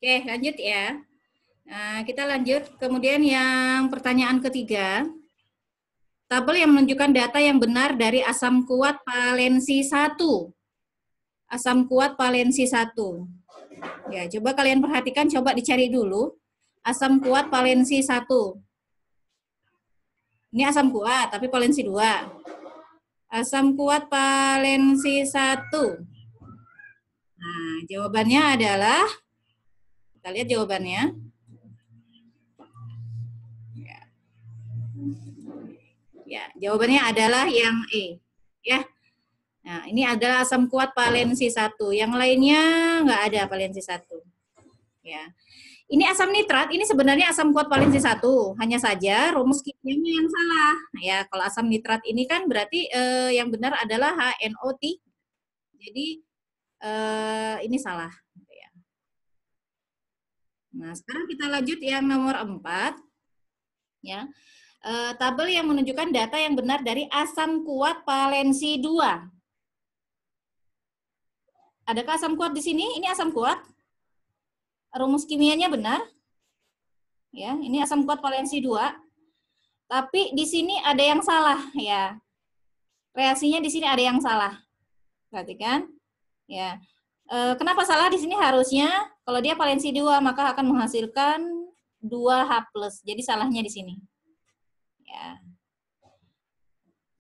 Oke, lanjut ya. Nah, kita lanjut. Kemudian yang pertanyaan ketiga. Tabel yang menunjukkan data yang benar dari asam kuat valensi 1. Asam kuat valensi 1. Ya, coba kalian perhatikan, coba dicari dulu. Asam kuat valensi 1. Ini asam kuat, tapi valensi 2. Asam kuat valensi 1. Nah, jawabannya adalah, kita lihat jawabannya. Ya, jawabannya adalah yang E. Ya. Nah, ini adalah asam kuat valensi 1. Yang lainnya nggak ada valensi 1. Ya. Ini asam nitrat, ini sebenarnya asam kuat valensi 1. Hanya saja rumus kimianya yang salah. Ya, kalau asam nitrat ini kan berarti yang benar adalah HNO3. Jadi ini salah. Nah, sekarang kita lanjut yang nomor 4. Ya. Tabel yang menunjukkan data yang benar dari asam kuat valensi 2. Adakah asam kuat di sini? Ini asam kuat. Rumus kimianya benar. Ya, ini asam kuat valensi 2. Tapi di sini ada yang salah, ya. Reaksinya di sini ada yang salah. Perhatikan. Ya. Kenapa salah di sini? Harusnya kalau dia valensi 2 maka akan menghasilkan 2H+. Jadi salahnya di sini. Ya.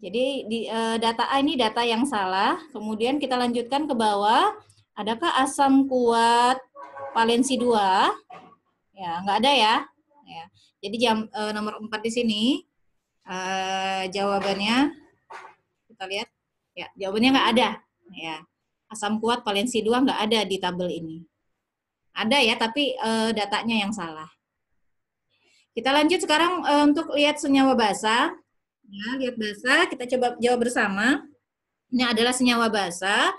Jadi data A ini data yang salah. Kemudian kita lanjutkan ke bawah. Adakah asam kuat valensi 2? Ya, nggak ada ya. Ya. Jadi nomor 4 di sini jawabannya kita lihat. Ya, jawabannya nggak ada. Ya. Asam kuat valensi 2 nggak ada di tabel ini. Ada ya, tapi datanya yang salah. Kita lanjut sekarang untuk lihat senyawa basa. Ya, lihat basa, kita coba jawab bersama. Ini adalah senyawa basa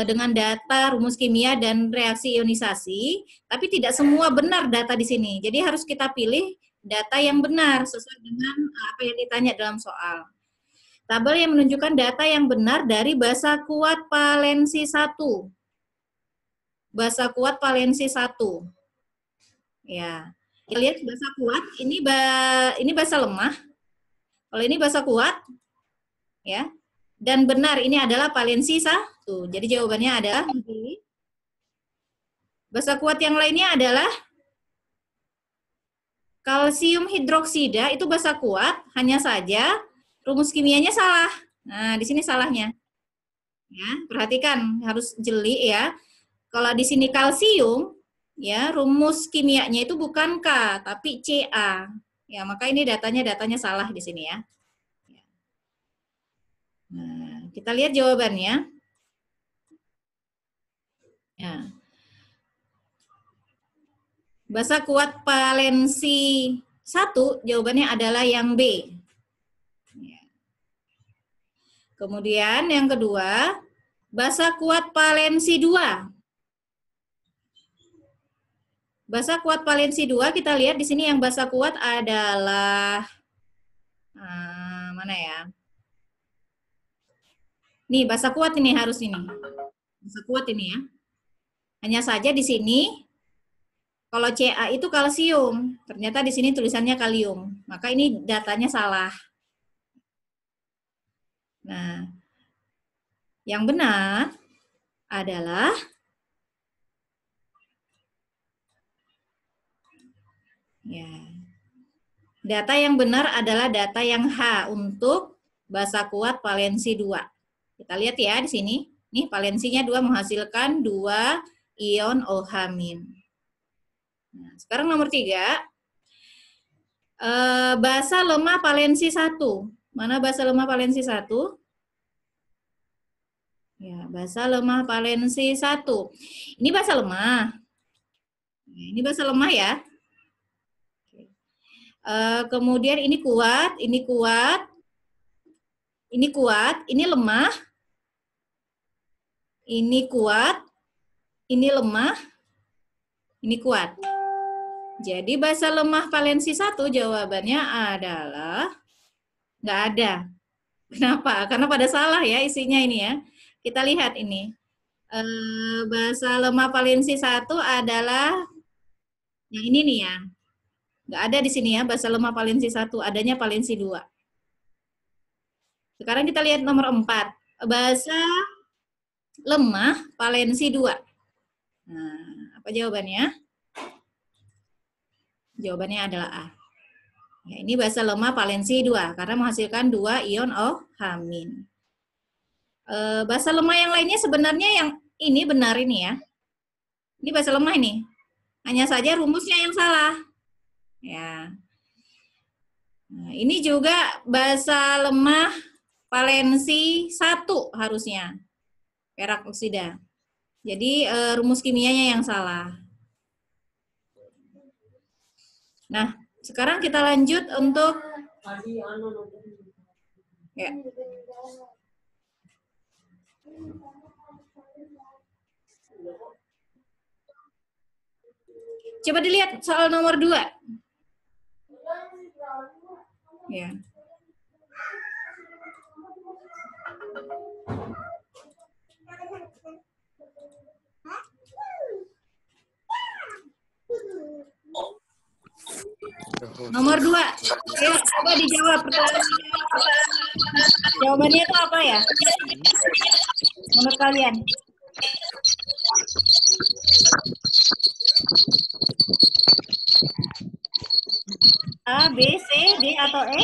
dengan data rumus kimia dan reaksi ionisasi, tapi tidak semua benar data di sini. Jadi harus kita pilih data yang benar sesuai dengan apa yang ditanya dalam soal. Tabel yang menunjukkan data yang benar dari basa kuat valensi 1. Basa kuat valensi 1. Ya. Kita lihat basa kuat, ini basa lemah. Kalau ini basa kuat, ya. Dan benar ini adalah valensi 1. Jadi jawabannya adalah basa kuat yang lainnya adalah kalsium hidroksida, itu basa kuat, hanya saja rumus kimianya salah. Nah, di sini salahnya. Ya, perhatikan, harus jeli ya. Kalau di sini kalsium, ya, rumus kimianya itu bukan K, tapi Ca. Ya, maka ini datanya salah di sini ya. Nah, kita lihat jawabannya. Ya. Basa kuat valensi 1, jawabannya adalah yang B. Ya. Kemudian yang kedua, basa kuat valensi 2. Basa kuat valensi 2, kita lihat di sini yang basa kuat adalah mana ya? Nih, basa kuat ini harus ini. Basa kuat ini ya. Hanya saja di sini kalau Ca itu kalsium, ternyata di sini tulisannya kalium. Maka ini datanya salah. Nah, yang benar adalah ya. Data yang benar adalah data yang H untuk basa kuat valensi 2. Kita lihat ya di sini. Nih valensinya 2 menghasilkan 2 ion OH-. Nah, sekarang nomor 3. Basa lemah valensi 1. Mana basa lemah valensi 1? Ya, basa lemah valensi 1. Ini basa lemah. Ini basa lemah ya. Kemudian ini kuat, ini kuat, ini kuat, ini lemah, ini kuat, ini lemah, ini kuat. Jadi basa lemah valensi 1 jawabannya adalah nggak ada. Kenapa? Karena pada salah ya isinya ini ya. Kita lihat ini. Basa lemah valensi 1 adalah yang ini nih ya. Nggak ada di sini ya, basa lemah valensi 1, adanya valensi 2. Sekarang kita lihat nomor 4. Basa lemah valensi 2. Nah, apa jawabannya? Jawabannya adalah A. Ya, ini basa lemah valensi 2 karena menghasilkan 2 ion OH-. Basa lemah yang lainnya sebenarnya yang ini benar ini ya. Ini basa lemah ini. Hanya saja rumusnya yang salah. Ya. Nah, ini juga basa lemah valensi 1 harusnya. Perak oksida. Jadi rumus kimianya yang salah. Nah, sekarang kita lanjut untuk ya. Coba dilihat soal nomor 2. Ya. Nomor 2. Ya, coba dijawab pertanyaannya. Jawabannya itu apa ya? Menurut kalian? A, B, C, D, atau E?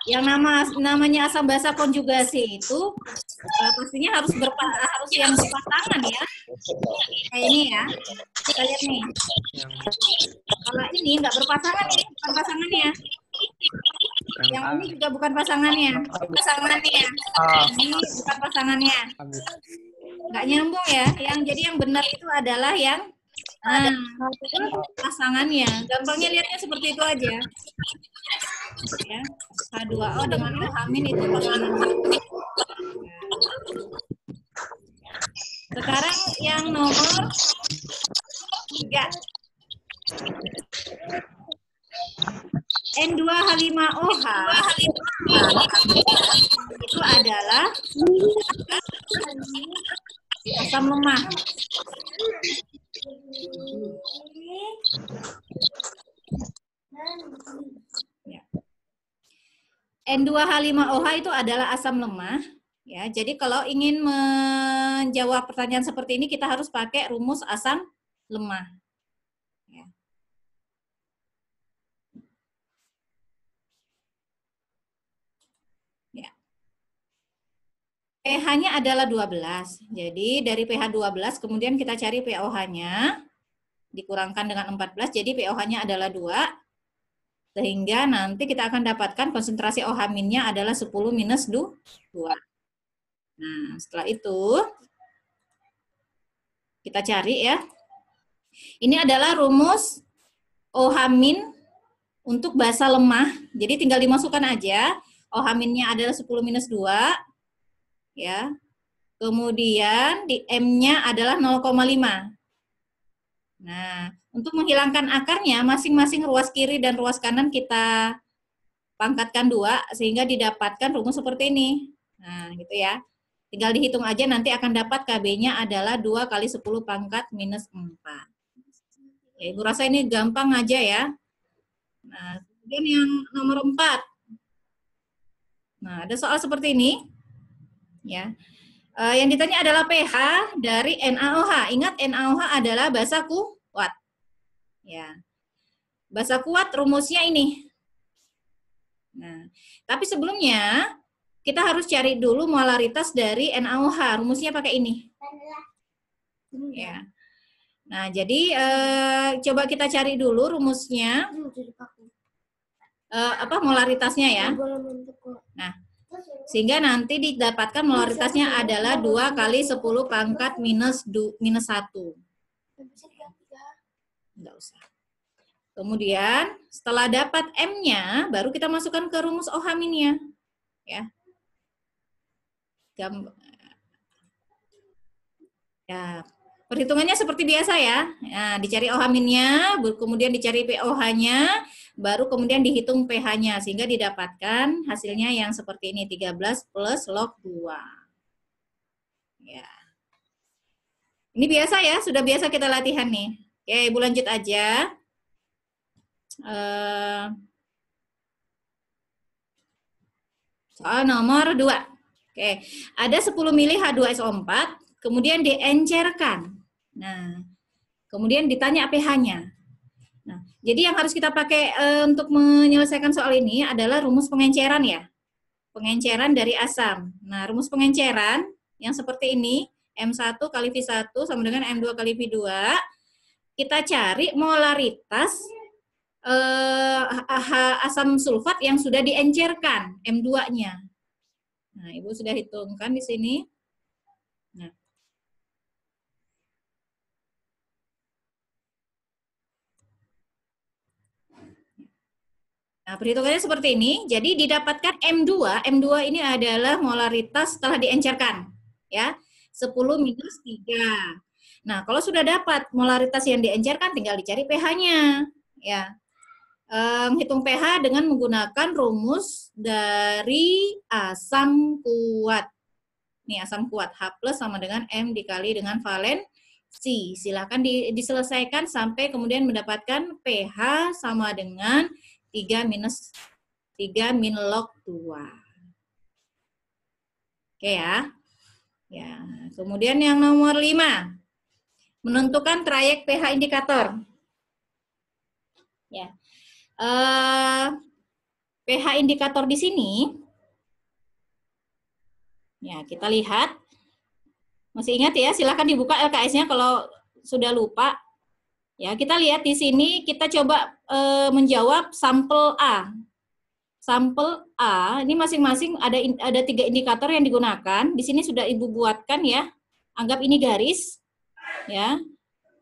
Yang namanya asam basa konjugasi itu pastinya harus yang berpasangan ya. Kayak ini ya. Kita lihat nih. Kalau ini nggak berpasangan nih, bukan pasangannya. Yang ini juga bukan pasangannya. Ini bukan pasangannya. Nggak nyambung ya. Jadi yang benar itu adalah yang pasangannya. Gampangnya lihatnya seperti itu aja. Ya, H2O dengan OH- itu pasangannya. Sekarang yang nomor 3. N2H5OH itu adalah asam lemah. Ya. N2H5OH itu adalah asam lemah. Ya, jadi kalau ingin menjawab pertanyaan seperti ini kita harus pakai rumus asam lemah. Ya. Ya. pH-nya adalah 12. Jadi dari pH 12 kemudian kita cari pOH-nya dikurangkan dengan 14, jadi pOH-nya adalah 2. Sehingga nanti kita akan dapatkan konsentrasi OH-nya adalah 10 minus 2. Nah, setelah itu kita cari ya. Ini adalah rumus OH- untuk basa lemah. Jadi tinggal dimasukkan aja. OH-nya adalah 10 minus 2. Ya. Kemudian di M-nya adalah 0,5. Nah, untuk menghilangkan akarnya, masing-masing ruas kiri dan ruas kanan kita pangkatkan 2, sehingga didapatkan rumus seperti ini. Nah, gitu ya. Tinggal dihitung aja, nanti akan dapat KB-nya adalah 2 kali 10 pangkat minus 4. Ya, Ibu rasa ini gampang aja ya. Nah, kemudian yang nomor 4. Nah, ada soal seperti ini. Ya. Yang ditanya adalah pH dari NaOH. Ingat NaOH adalah basa kuat. Ya. Basa kuat rumusnya ini. Nah, tapi sebelumnya kita harus cari dulu molaritas dari NaOH. Rumusnya pakai ini. Ya. Nah, jadi coba kita cari dulu rumusnya. Molaritasnya ya. Nah, sehingga nanti didapatkan molaritasnya adalah 2 kali 10 pangkat minus 1. Enggak usah. Kemudian setelah dapat M-nya, baru kita masukkan ke rumus OH-nya. Ya. Ya. Perhitungannya seperti biasa ya. Nah, dicari OH-nya, kemudian dicari pOH-nya, baru kemudian dihitung pH-nya sehingga didapatkan hasilnya yang seperti ini 13 plus log 2. Ya. Ini biasa ya, sudah biasa kita latihan nih. Oke, Ibu lanjut aja. Soal nomor 2. Oke, ada 10 mili H2SO4, kemudian diencerkan. Nah, kemudian ditanya pH-nya. Nah, jadi yang harus kita pakai untuk menyelesaikan soal ini adalah rumus pengenceran ya. Pengenceran dari asam. Nah, rumus pengenceran yang seperti ini, M1 kali V1 sama dengan M2 kali V2. Kita cari molaritas asam sulfat yang sudah diencerkan, M2-nya. Nah, Ibu sudah hitungkan di sini. Nah, perhitungannya seperti ini. Jadi didapatkan M2. M2 ini adalah molaritas setelah diencerkan. Ya, 10 minus 3. Nah, kalau sudah dapat molaritas yang diencerkan, tinggal dicari pH-nya. Ya, hitung pH dengan menggunakan rumus dari asam kuat. Nih, asam kuat H plus sama dengan M dikali dengan valensi. Silakan diselesaikan sampai kemudian mendapatkan pH sama dengan 3 minus 3 min log 2. Oke ya. Ya, kemudian yang nomor 5. Menentukan trayek pH indikator. Ya. pH indikator di sini ya, kita lihat. Masih ingat ya, silakan dibuka LKS-nya kalau sudah lupa. Ya, kita lihat di sini, kita coba menjawab sampel A. Sampel A, ini masing-masing ada 3 indikator yang digunakan. Di sini sudah Ibu buatkan ya. Anggap ini garis. Ya.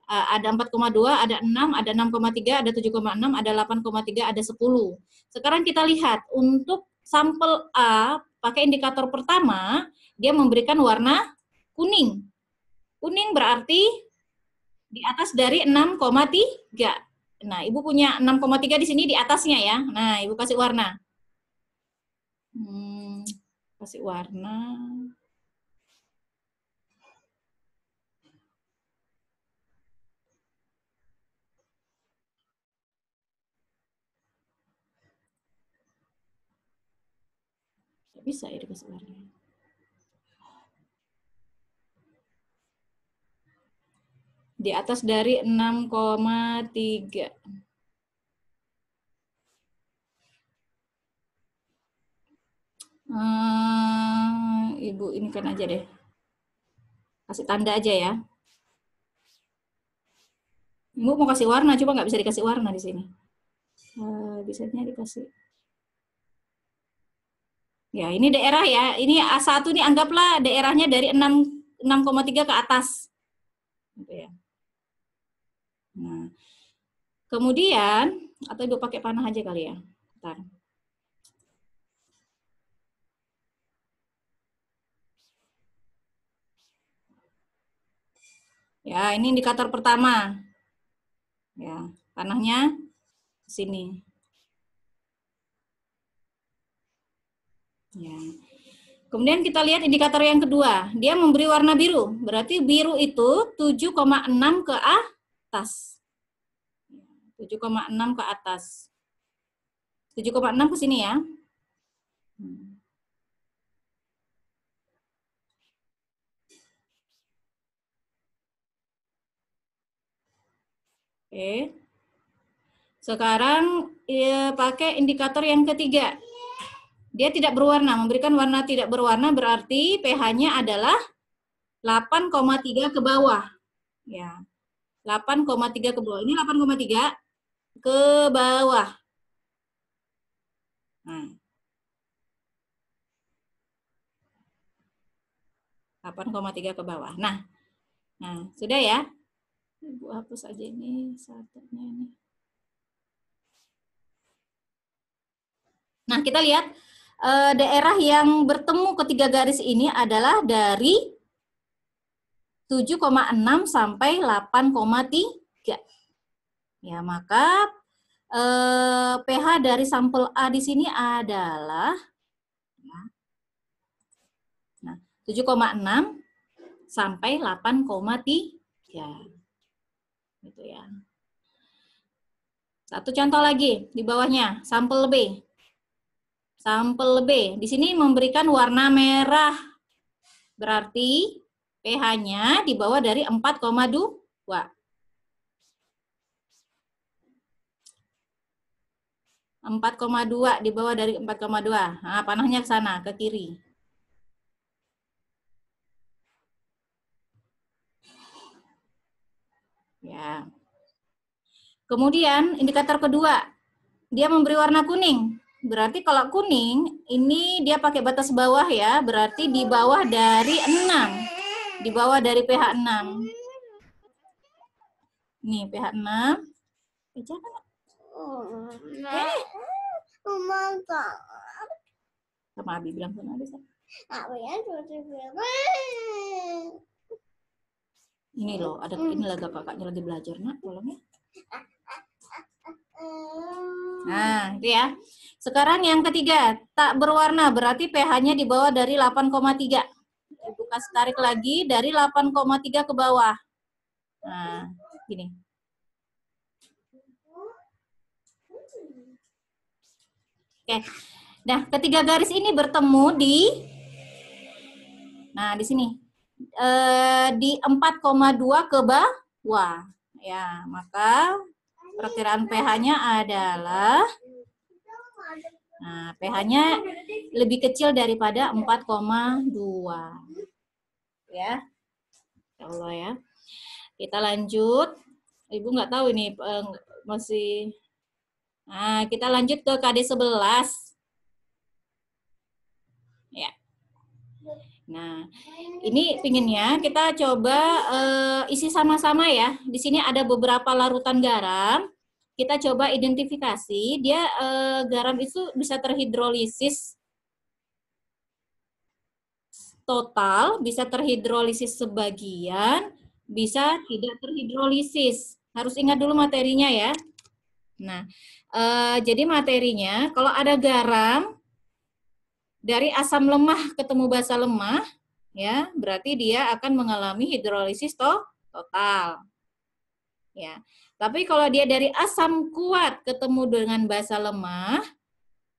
Ada 4,2, ada 6, ada 6,3, ada 7,6, ada 8,3, ada 10. Sekarang kita lihat, untuk sampel A, pakai indikator pertama, dia memberikan warna kuning. Kuning berarti di atas dari 6,3. Nah, Ibu punya 6,3 di sini di atasnya ya. Nah, Ibu kasih warna. Kasih warna. Tidak bisa ya dikasih warna. Di atas dari 6,3. Ibu ini kan aja deh. Kasih tanda aja ya. Ibu mau kasih warna, coba nggak bisa dikasih warna di sini. Bisanya dikasih. Ya, ini daerah ya. Ini A1 ini anggaplah daerahnya dari 6,3 ke atas. Gitu ya. Nah, kemudian, atau Ibu pakai panah aja kali ya. Bentar. Ya, ini indikator pertama. Ya, panahnya ke sini. Ya. Kemudian kita lihat indikator yang kedua. Dia memberi warna biru. Berarti biru itu 7,6 ke atas. 7,6 ke atas. 7,6 ke sini ya. Oke. Sekarang pakai indikator yang ketiga. Dia tidak berwarna, memberikan warna tidak berwarna berarti pH-nya adalah 8,3 ke bawah. Ya. 8,3 ke bawah. Ini 8,3 ke bawah. Nah. 8,3 ke bawah. Nah, sudah ya. Ibu hapus aja ini satunya ini. Nah, kita lihat daerah yang bertemu ketiga garis ini adalah dari 7,6 sampai 8,3. Ya, maka pH dari sampel A di sini adalah 7,6 sampai 8,3. Gitu ya. Satu contoh lagi di bawahnya, sampel B. Sampel B di sini memberikan warna merah. Berarti pH-nya di bawah dari 4,2. 4,2 di bawah dari 4,2. Nah, panahnya ke sana, ke kiri. Ya. Kemudian indikator kedua, dia memberi warna kuning. Berarti kalau kuning, ini dia pakai batas bawah ya, berarti di bawah dari 6. Di bawah dari pH 6. Nih, pH 6. Sama Abi bilang sama Abi. Ini loh, ada ini lagi kakaknya lagi belajar, nak, tolong ya. Nah, itu ya. Sekarang yang ketiga, tak berwarna, berarti pH-nya di bawah dari 8,3. Ibu kasih tarik lagi dari 8,3 ke bawah. Nah, gini. Oke. Nah, ketiga garis ini bertemu di sini. Di 4,2 ke bawah. Ya, maka perkiraan pH-nya adalah pH-nya lebih kecil daripada 4,2. Ya. Ya Allah ya. Kita lanjut. Ibu nggak tahu ini masih. Nah, kita lanjut ke KD 11. Ya. Nah, ini pinginnya kita coba isi sama-sama ya. Di sini ada beberapa larutan garam. Kita coba identifikasi, dia garam itu bisa terhidrolisis total, bisa terhidrolisis sebagian, bisa tidak terhidrolisis. Harus ingat dulu materinya ya. Nah, jadi materinya kalau ada garam dari asam lemah ketemu basa lemah, ya berarti dia akan mengalami hidrolisis total. Ya, tapi kalau dia dari asam kuat ketemu dengan basa lemah,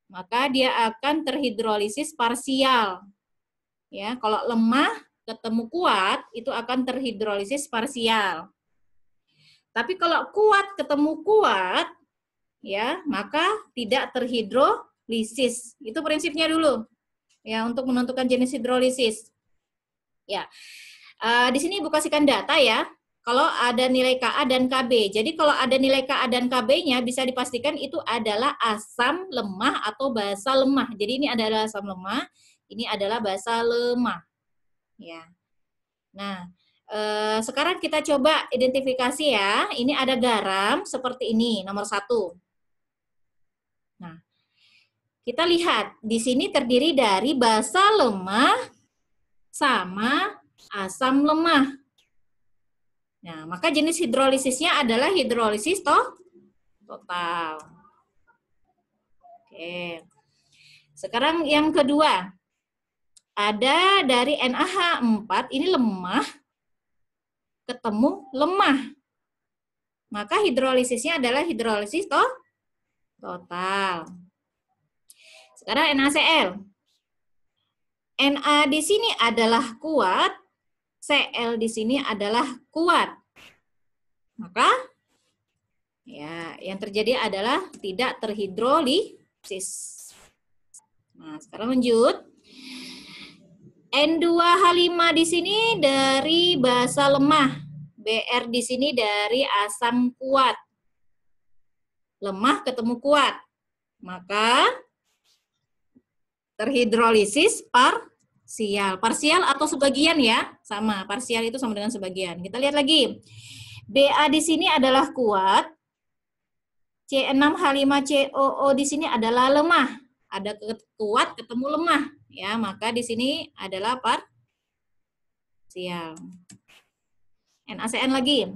maka dia akan terhidrolisis parsial. Ya, kalau lemah ketemu kuat itu akan terhidrolisis parsial. Tapi kalau kuat ketemu kuat, ya maka tidak terhidrolisis. Itu prinsipnya dulu. Ya, untuk menentukan jenis hidrolisis. Ya, di sini Ibu kasihkan data ya. Kalau ada nilai Ka dan Kb. Jadi kalau ada nilai Ka dan Kb-nya bisa dipastikan itu adalah asam lemah atau basa lemah. Jadi ini adalah asam lemah, ini adalah basa lemah. Ya. Nah, sekarang kita coba identifikasi ya. Ini ada garam seperti ini, nomor 1. Nah, kita lihat di sini terdiri dari basa lemah sama asam lemah. Nah, maka jenis hidrolisisnya adalah hidrolisis total. Oke. Sekarang yang kedua. Ada dari NaH4, ini lemah, ketemu lemah. Maka hidrolisisnya adalah hidrolisis total. Sekarang NaCl. Na di sini adalah kuat, Cl di sini adalah kuat. Maka ya yang terjadi adalah tidak terhidrolisis. Nah, sekarang lanjut. N2H5 di sini dari basa lemah. Br di sini dari asam kuat. Lemah ketemu kuat. Maka terhidrolisis parsial. Parsial atau sebagian ya, sama. Parsial itu sama dengan sebagian. Kita lihat lagi. Ba di sini adalah kuat. C6H5COO di sini adalah lemah. Ada kuat ketemu lemah, ya. Maka di sini adalah parsial. NaCN lagi.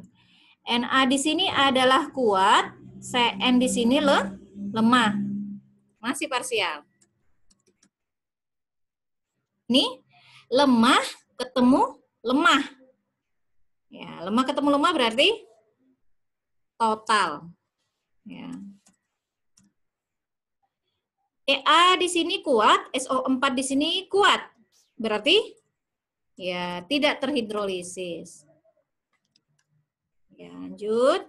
Na di sini adalah kuat, Cn di sini lemah. Masih parsial. Ini lemah ketemu lemah. Ya, lemah ketemu lemah berarti total. Ya. Ea di sini kuat, SO4 di sini kuat. Berarti ya tidak terhidrolisis. Ya, lanjut.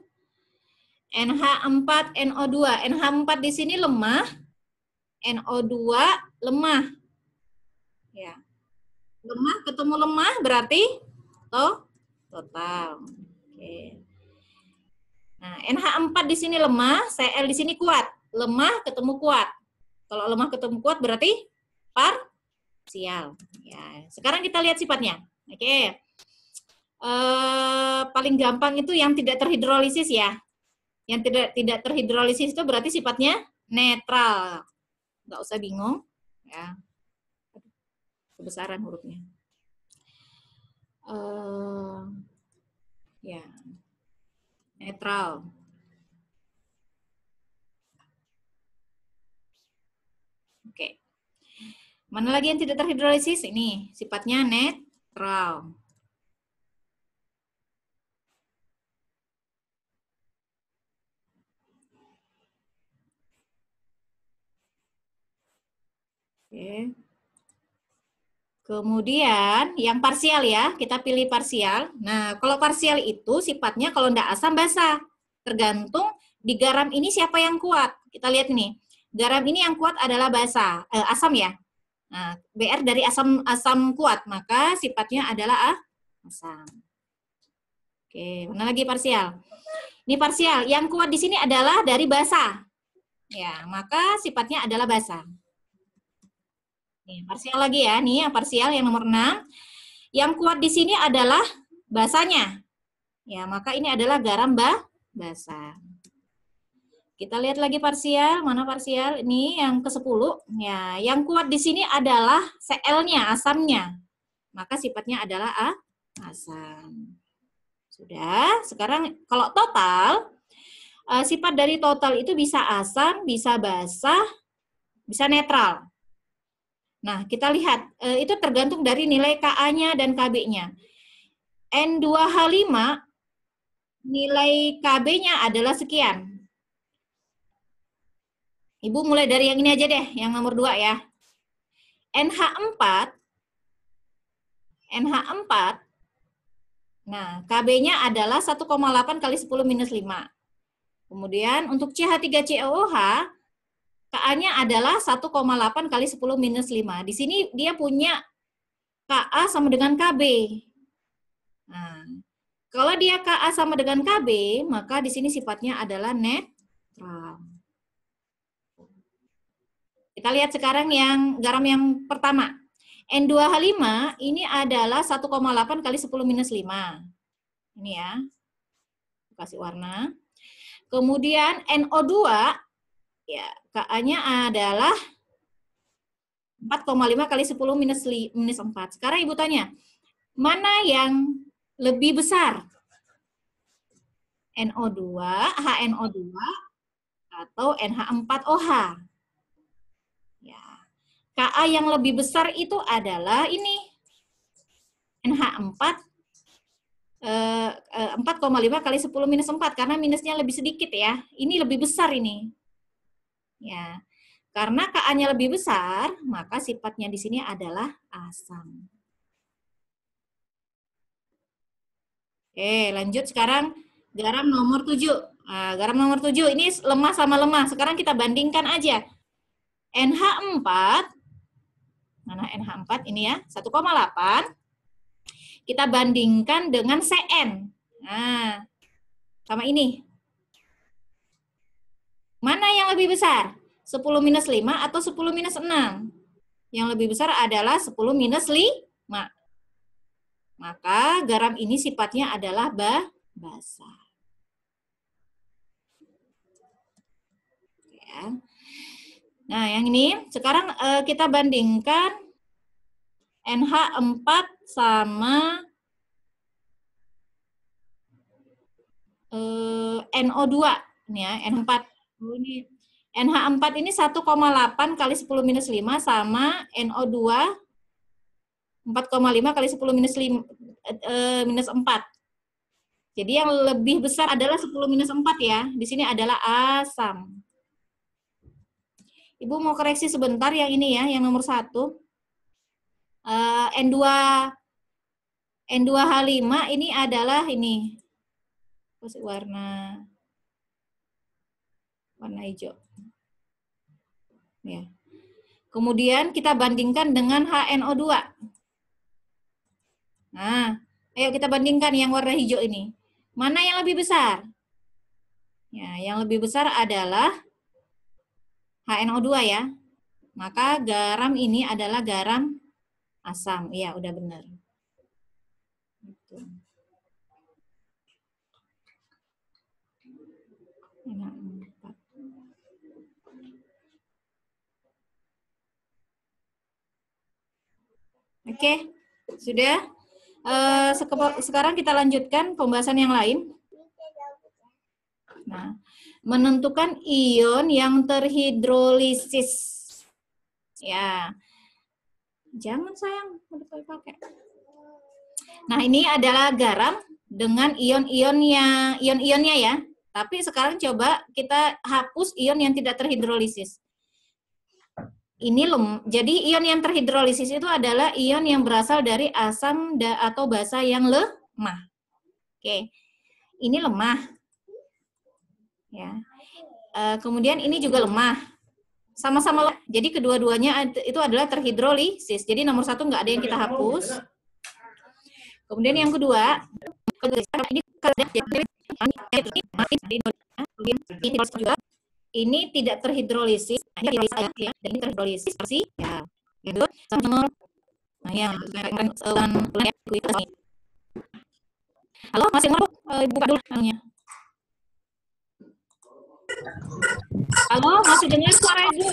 NH4NO2. NH4 di sini lemah, NO2 lemah. Ya. Lemah ketemu lemah berarti total. Oke. Nah, NH4 di sini lemah, Cl di sini kuat. Lemah ketemu kuat. Kalau lemah ketemu kuat berarti parsial. Ya, sekarang kita lihat sifatnya. Oke. Paling gampang itu yang tidak terhidrolisis ya. Yang tidak terhidrolisis itu berarti sifatnya netral. Nggak usah bingung. Ya. Kebesaran hurufnya. Ya. Netral. Oke. Mana lagi yang tidak terhidrolisis? Ini sifatnya netral. Oke. Kemudian yang parsial ya, kita pilih parsial. Nah, kalau parsial itu sifatnya kalau enggak asam basa. Tergantung di garam ini siapa yang kuat. Kita lihat ini. Garam ini yang kuat adalah basa, asam ya. Nah, Br dari asam kuat, maka sifatnya adalah asam. Oke, mana lagi parsial? Ini parsial. Yang kuat di sini adalah dari basa. Ya, maka sifatnya adalah basa. Nih, parsial lagi ya. Nih, yang parsial yang nomor 6. Yang kuat di sini adalah basanya. Ya, maka ini adalah garam basa. Kita lihat lagi parsial. Mana parsial? Ini yang ke-10. Ya, yang kuat di sini adalah Cl-nya, asamnya. Maka sifatnya adalah asam. Sudah. Sekarang kalau total, sifat dari total itu bisa asam, bisa basa, bisa netral. Nah, kita lihat, itu tergantung dari nilai Ka-nya dan Kb-nya. N2H5, nilai Kb-nya adalah sekian. Ibu mulai dari yang ini aja deh, yang nomor 2 ya. NH4, nah Kb-nya adalah 1,8 kali 10 minus 5. Kemudian untuk CH3COOH, Ka-nya adalah 1,8 kali 10 minus 5. Di sini dia punya Ka sama dengan Kb. Nah, kalau dia Ka sama dengan Kb, maka di sini sifatnya adalah netral. Kita lihat sekarang yang garam yang pertama. N2H5 ini adalah 1,8 kali 10 minus 5. Ini ya. Kasih warna. Kemudian NO2, ya, Ka-nya adalah 4,5 kali 10 minus 4. Sekarang Ibu tanya, mana yang lebih besar? NO2, HNO2, atau NH4OH? Ya. Ka yang lebih besar itu adalah ini. NH4 4,5 kali 10 minus 4 karena minusnya lebih sedikit ya. Ini lebih besar ini. Ya. Karena Ka-nya lebih besar, maka sifatnya di sini adalah asam. Oke, lanjut sekarang garam nomor 7. Nah, garam nomor 7 ini lemah sama lemah. Sekarang kita bandingkan aja. NH4, mana NH4 ini ya, 1,8. Kita bandingkan dengan Cn. Nah, sama ini. Mana yang lebih besar? 10 minus 5 atau 10 minus 6? Yang lebih besar adalah 10 minus 5. Maka garam ini sifatnya adalah basa. Ya. Nah, yang ini sekarang kita bandingkan NH4 sama NO2 ini ya, NH4. Ini NH4 ini 1,8 kali 10 minus 5 sama NO2 4,5 kali 10 minus 4. Jadi yang lebih besar adalah 10 minus 4 ya. Di sini adalah asam. Ibu mau koreksi sebentar yang ini ya, yang nomor 1. N2H5 ini adalah ini. Warna hijau. Ya. Kemudian kita bandingkan dengan HNO2. Nah, ayo kita bandingkan yang warna hijau ini. Mana yang lebih besar? Ya, yang lebih besar adalah HNO2 ya. Maka garam ini adalah garam asam. Iya, udah benar. Oke, sudah. Sekarang kita lanjutkan pembahasan yang lain. Nah, menentukan ion yang terhidrolisis. Ya, jangan sayang, udah pakai. Nah, ini adalah garam dengan ion-ionnya ya. Tapi sekarang coba kita hapus ion yang tidak terhidrolisis. Jadi ion yang terhidrolisis itu adalah ion yang berasal dari asam atau basa yang lemah. Oke, ini lemah. Ya. Kemudian ini juga lemah. Sama-sama lemah. Jadi kedua-duanya itu adalah terhidrolisis. Jadi nomor 1 nggak ada yang kita hapus. Kemudian yang kedua, ini tidak terhidrolisis. Ini terhidrolisis sih ya. Gitu. Nah, ya, halo, masih mau buka dulu hanya. Halo, masih dengar suara Ibu?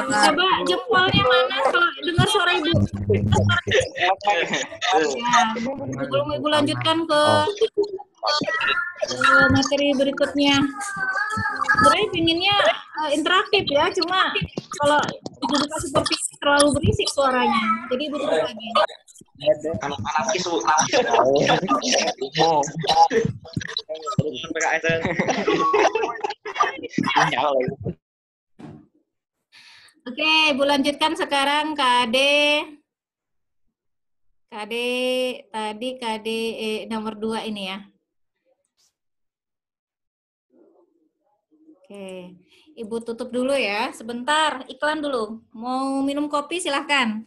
Coba jempolnya mana kalau dengar suara Ibu? Ya, sebelum Ibu lanjutkan ke materi berikutnya. Sebenarnya pinginnya interaktif ya, cuma kalau Ibu buka seperti terlalu berisik suaranya. Jadi Ibu tutup lagi. Anak-anak isu. Oke, Ibu lanjutkan sekarang KD nomor 2 ini ya. Oke, Ibu tutup dulu ya. Sebentar, iklan dulu. Mau minum kopi silahkan.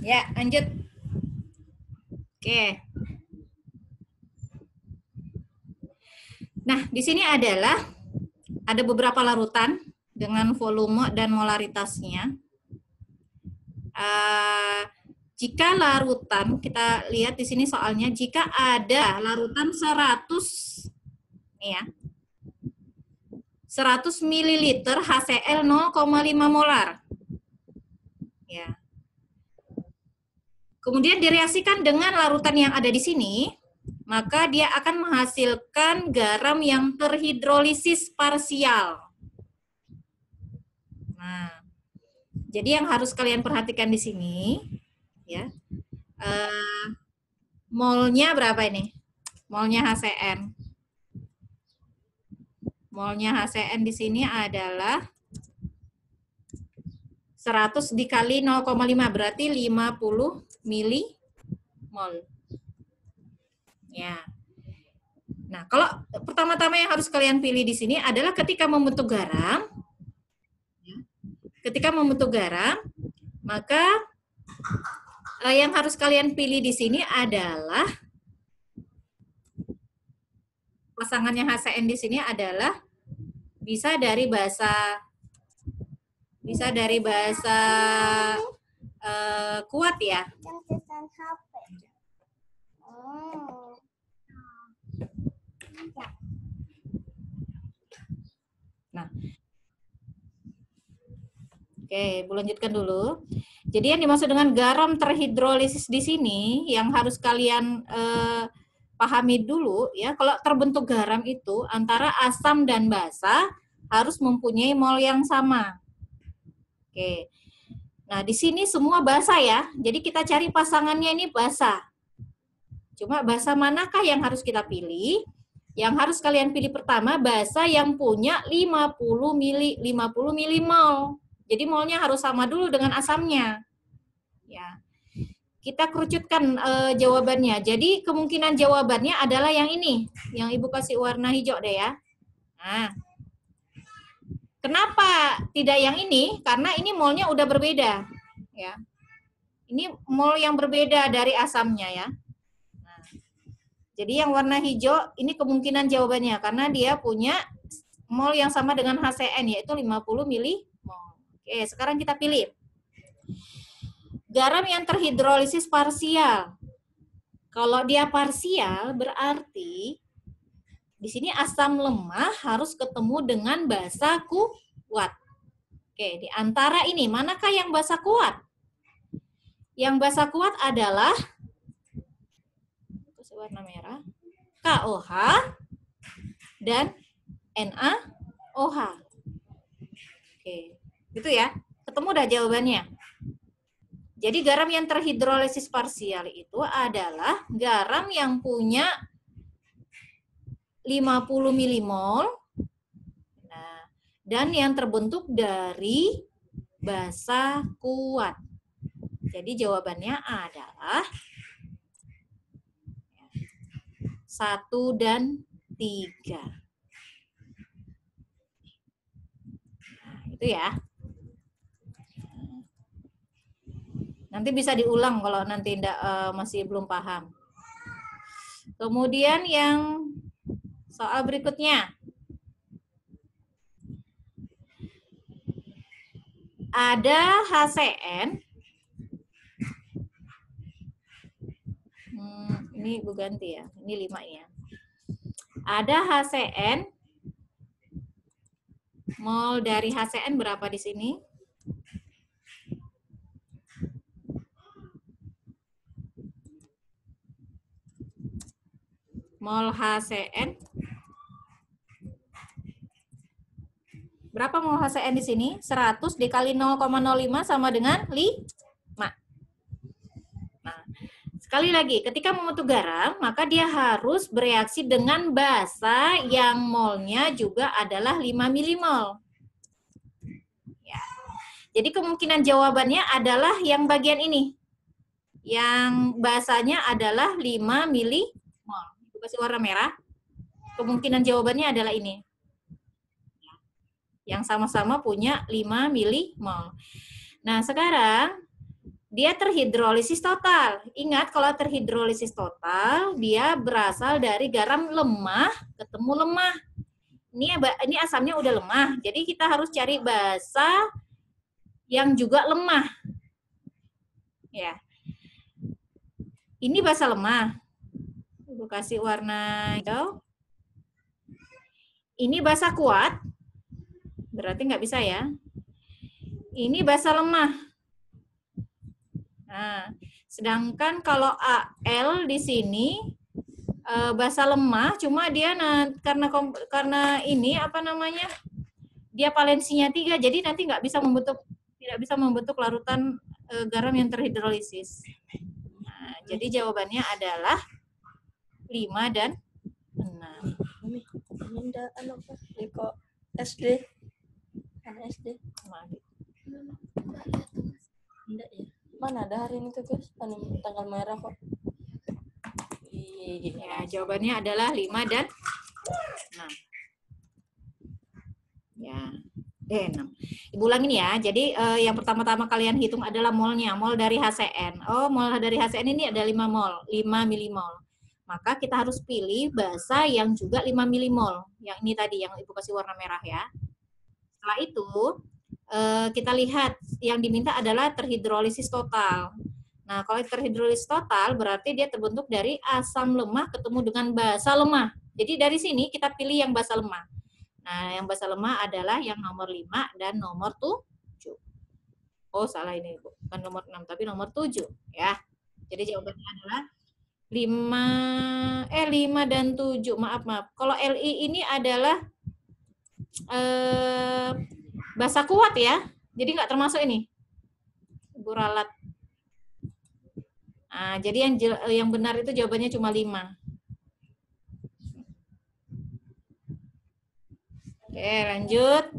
Ya, lanjut. Oke. Nah, di sini ada beberapa larutan dengan volume dan molaritasnya. Jika larutan, kita lihat di sini soalnya, jika ada larutan 100 nih ya, 100 ml HCl 0,5 molar. Ya. Kemudian direaksikan dengan larutan yang ada di sini, maka dia akan menghasilkan garam yang terhidrolisis parsial. Nah, jadi yang harus kalian perhatikan di sini, ya, molnya berapa ini? Molnya HCN. Molnya HCN di sini adalah 100 dikali 0,5 berarti 50 milimol. Ya. Nah, kalau pertama-tama yang harus kalian pilih di sini adalah ketika membentuk garam. Ketika membentuk garam, maka yang harus kalian pilih di sini adalah pasangannya HCN di sini adalah bisa dari bahasa kuat ya. Nah, oke, Bu lanjutkan dulu. Jadi yang dimaksud dengan garam terhidrolisis di sini yang harus kalian pahami dulu ya, kalau terbentuk garam itu antara asam dan basa harus mempunyai mol yang sama. Oke. Nah, di sini semua basa ya. Jadi kita cari pasangannya ini basa. Cuma basa manakah yang harus kita pilih? Yang harus kalian pilih pertama basa yang punya 50 milimol. Jadi molnya harus sama dulu dengan asamnya. Ya. Kita kerucutkan jawabannya. Jadi kemungkinan jawabannya adalah yang ini, yang Ibu kasih warna hijau deh ya. Nah, kenapa tidak yang ini? Karena ini molnya udah berbeda, ya. Ini mol yang berbeda dari asamnya ya. Nah, jadi yang warna hijau ini kemungkinan jawabannya karena dia punya mol yang sama dengan HCN yaitu 50 milimol. Oke, sekarang kita pilih. Garam yang terhidrolisis parsial. Kalau dia parsial berarti di sini asam lemah harus ketemu dengan basa kuat. Oke, di antara ini manakah yang basa kuat? Yang basa kuat adalah warna merah, KOH dan NaOH. Oke, gitu ya. Ketemu dah jawabannya. Jadi garam yang terhidrolisis parsial itu adalah garam yang punya 50 milimol nah, dan yang terbentuk dari basa kuat. Jadi jawabannya adalah 1 dan 3. Nah, itu ya. Nanti bisa diulang kalau nanti masih belum paham. Kemudian yang soal berikutnya. Ada HCN. Ini Ibu ganti ya. Ini 5 ya. Ada HCN. Mol dari HCN berapa di sini? Mol HCN. Berapa mol HCN di sini? 100 dikali 0,05 sama dengan 5. Nah, sekali lagi, ketika membentuk garam, maka dia harus bereaksi dengan basa yang molnya juga adalah 5 milimol. Ya. Jadi kemungkinan jawabannya adalah yang bagian ini. Yang basanya adalah 5 milimol. Kasih warna merah, kemungkinan jawabannya adalah ini. Yang sama-sama punya 5 milimol. Nah, sekarang dia terhidrolisis total. Ingat kalau terhidrolisis total, dia berasal dari garam lemah ketemu lemah. Ini asamnya udah lemah, jadi kita harus cari basa yang juga lemah. Ya. Ini basa lemah. Ibu kasih warna hijau. Ini basa kuat, berarti nggak bisa ya. Ini basa lemah. Nah, sedangkan kalau AL di sini basa lemah, cuma dia karena ini apa namanya? Dia valensinya 3, jadi nanti tidak bisa membentuk larutan garam yang terhidrolisis. Nah, jadi jawabannya adalah 5 dan 6. Minda kok SD. Anak SD. Enggak ya. Mana ada hari ini tuh, guys? Tanggal merah kok. Ya, jawabannya adalah 5 dan 6. Ya. 6. Ibu ulangin ya. Jadi yang pertama-tama kalian hitung adalah molnya, mol dari HCN. Oh, mol dari HCN ini ada 5 mol, 5 milimol. Maka kita harus pilih basa yang juga 5 milimol. Yang ini tadi, yang Ibu kasih warna merah ya. Setelah itu, kita lihat yang diminta adalah terhidrolisis total. Nah, kalau terhidrolisis total berarti dia terbentuk dari asam lemah ketemu dengan basa lemah. Jadi dari sini kita pilih yang basa lemah. Nah, yang basa lemah adalah yang nomor 5 dan nomor 7. Oh, salah ini, Bu. Bukan nomor 6, tapi nomor 7. Ya. Jadi jawabannya adalah 5 dan 7. Maaf. Kalau LI ini adalah basa kuat ya. Jadi nggak termasuk ini. Ibu ralat. Nah, jadi yang benar itu jawabannya cuma 5. Oke, lanjut.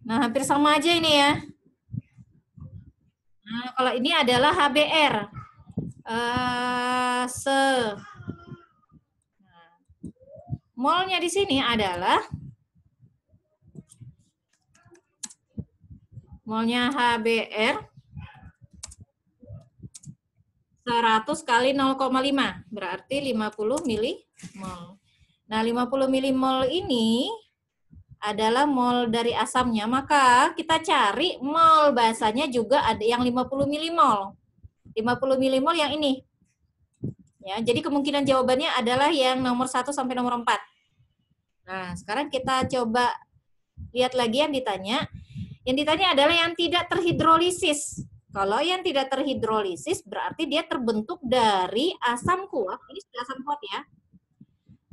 Nah, hampir sama aja ini ya. Nah, kalau ini adalah HBr. Molnya di sini adalah molnya HBr 100 kali 0,5 berarti 50 milimol. Nah, 50 milimol ini adalah mol dari asamnya, maka kita cari mol basanya juga ada yang 50 milimol. 50 milimol yang ini. Ya, jadi kemungkinan jawabannya adalah yang nomor 1 sampai nomor 4. Nah, sekarang kita coba lihat lagi yang ditanya. Yang ditanya adalah yang tidak terhidrolisis. Kalau yang tidak terhidrolisis berarti dia terbentuk dari asam kuat. Ini sudah asam kuat ya.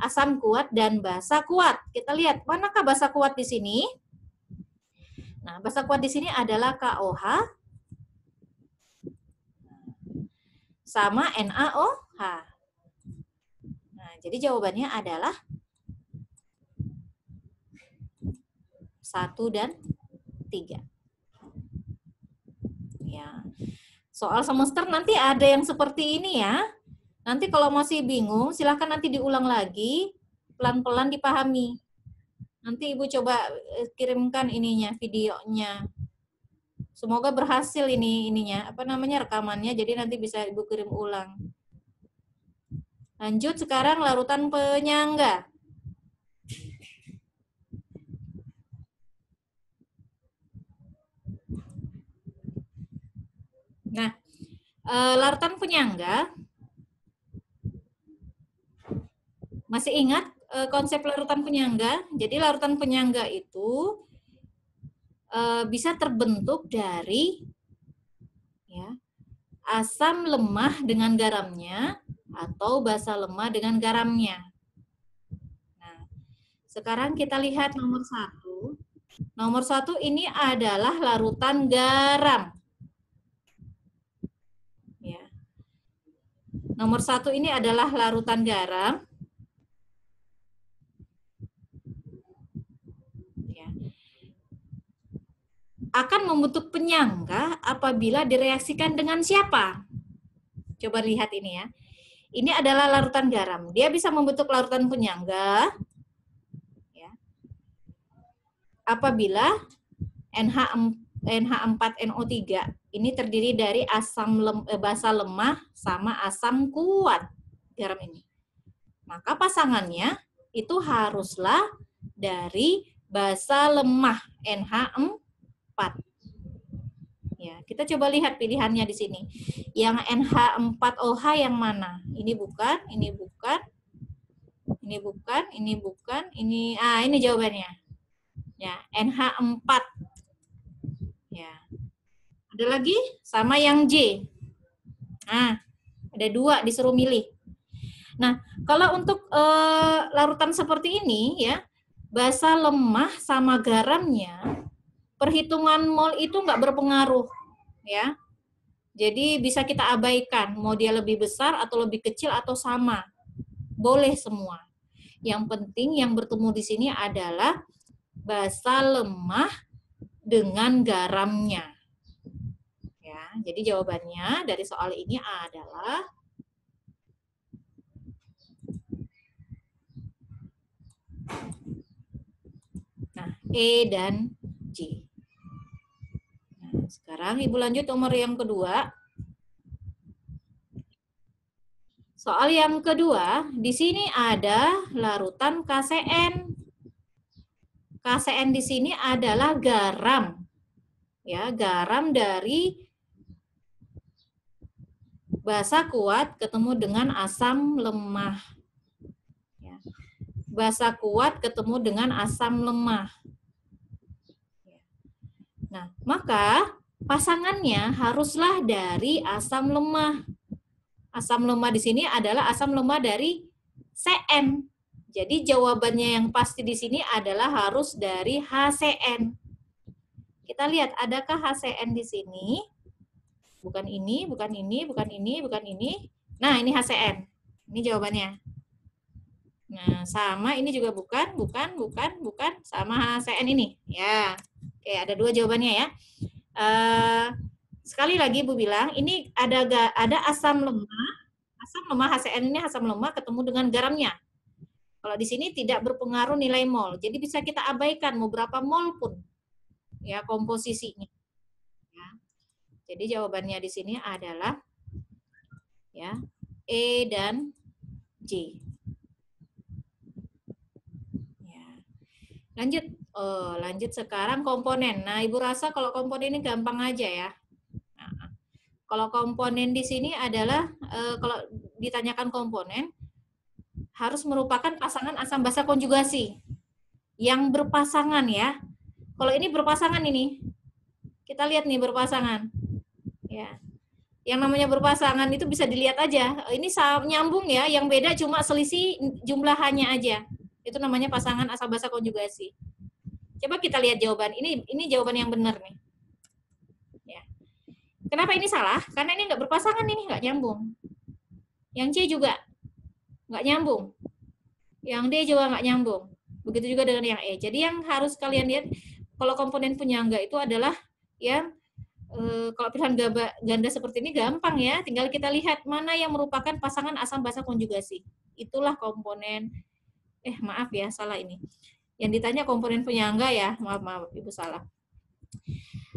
Asam kuat dan basa kuat. Kita lihat manakah basa kuat di sini? Nah, basa kuat di sini adalah KOH sama NaOH. Nah, jadi jawabannya adalah 1 dan 3. Ya. Soal semester nanti ada yang seperti ini ya. Nanti kalau masih bingung, silahkan nanti diulang lagi, pelan-pelan dipahami. Nanti Ibu coba kirimkan ininya, videonya. Semoga berhasil rekamannya, jadi nanti bisa Ibu kirim ulang. Lanjut sekarang larutan penyangga. Nah, larutan penyangga, masih ingat konsep larutan penyangga? Jadi larutan penyangga itu bisa terbentuk dari ya, asam lemah dengan garamnya atau basa lemah dengan garamnya. Nah, sekarang kita lihat nomor 1. Nomor 1 ini adalah larutan garam. Ya. Nomor 1 ini adalah larutan garam. Akan membentuk penyangga apabila direaksikan dengan siapa? Coba lihat ini ya. Ini adalah larutan garam. Dia bisa membentuk larutan penyangga ya, apabila NH4NO3 ini terdiri dari basa lemah sama asam kuat garam ini. Maka pasangannya itu haruslah dari basa lemah NH4. Ya, kita coba lihat pilihannya di sini. Yang NH4OH yang mana? Ini bukan, ini bukan, ini bukan, ini bukan, ini ini jawabannya. Ya, NH4. Ya. Ada lagi sama yang J. Ada 2 disuruh milih. Nah, kalau untuk larutan seperti ini ya, basa lemah sama garamnya perhitungan mol itu nggak berpengaruh ya. Jadi bisa kita abaikan mau dia lebih besar atau lebih kecil atau sama. Boleh semua. Yang penting yang bertemu di sini adalah basa lemah dengan garamnya. Ya, jadi jawabannya dari soal ini adalah E dan J. Nah, sekarang Ibu lanjut nomor yang kedua. Soal yang kedua, di sini ada larutan KCN. KCN di sini adalah garam. Ya, garam dari Basa kuat ketemu dengan asam lemah. Ya. Basa kuat ketemu dengan asam lemah. Nah, maka pasangannya haruslah dari asam lemah. Asam lemah di sini adalah asam lemah dari CN. Jadi jawabannya yang pasti di sini adalah harus dari HCN. Kita lihat adakah HCN di sini? Bukan ini, bukan ini, bukan ini, bukan ini. Nah, ini HCN. Ini jawabannya. Nah, sama ini juga bukan, sama HCN ini. Ya. Oke, ada dua jawabannya ya. Sekali lagi Bu bilang, ini ada asam lemah HCN ini asam lemah ketemu dengan garamnya. Kalau di sini tidak berpengaruh nilai mol. Jadi bisa kita abaikan mau berapa mol pun ya komposisinya. Ya. Jadi jawabannya di sini adalah ya E dan J. Ya. Lanjut. Lanjut sekarang komponen. Nah, Ibu rasa kalau komponen ini gampang aja ya. Nah, kalau komponen di sini adalah kalau ditanyakan komponen harus merupakan pasangan asam basa konjugasi yang berpasangan ya. Kalau ini berpasangan ini, kita lihat nih berpasangan. Ya, yang namanya berpasangan itu bisa dilihat aja. Ini nyambung ya, yang beda cuma selisih jumlahannya aja. Itu namanya pasangan asam basa konjugasi. Coba kita lihat jawaban. Ini jawaban yang benar nih. Ya. Kenapa ini salah? Karena ini nggak berpasangan, ini nggak nyambung. Yang C juga nggak nyambung. Yang D juga nggak nyambung. Begitu juga dengan yang E. Jadi yang harus kalian lihat kalau komponen penyangga itu adalah yang kalau pilihan ganda seperti ini gampang ya. Tinggal kita lihat mana yang merupakan pasangan asam basa konjugasi. Itulah komponen. Maaf ya, salah ini. Yang ditanya komponen penyangga ya. Maaf Ibu salah.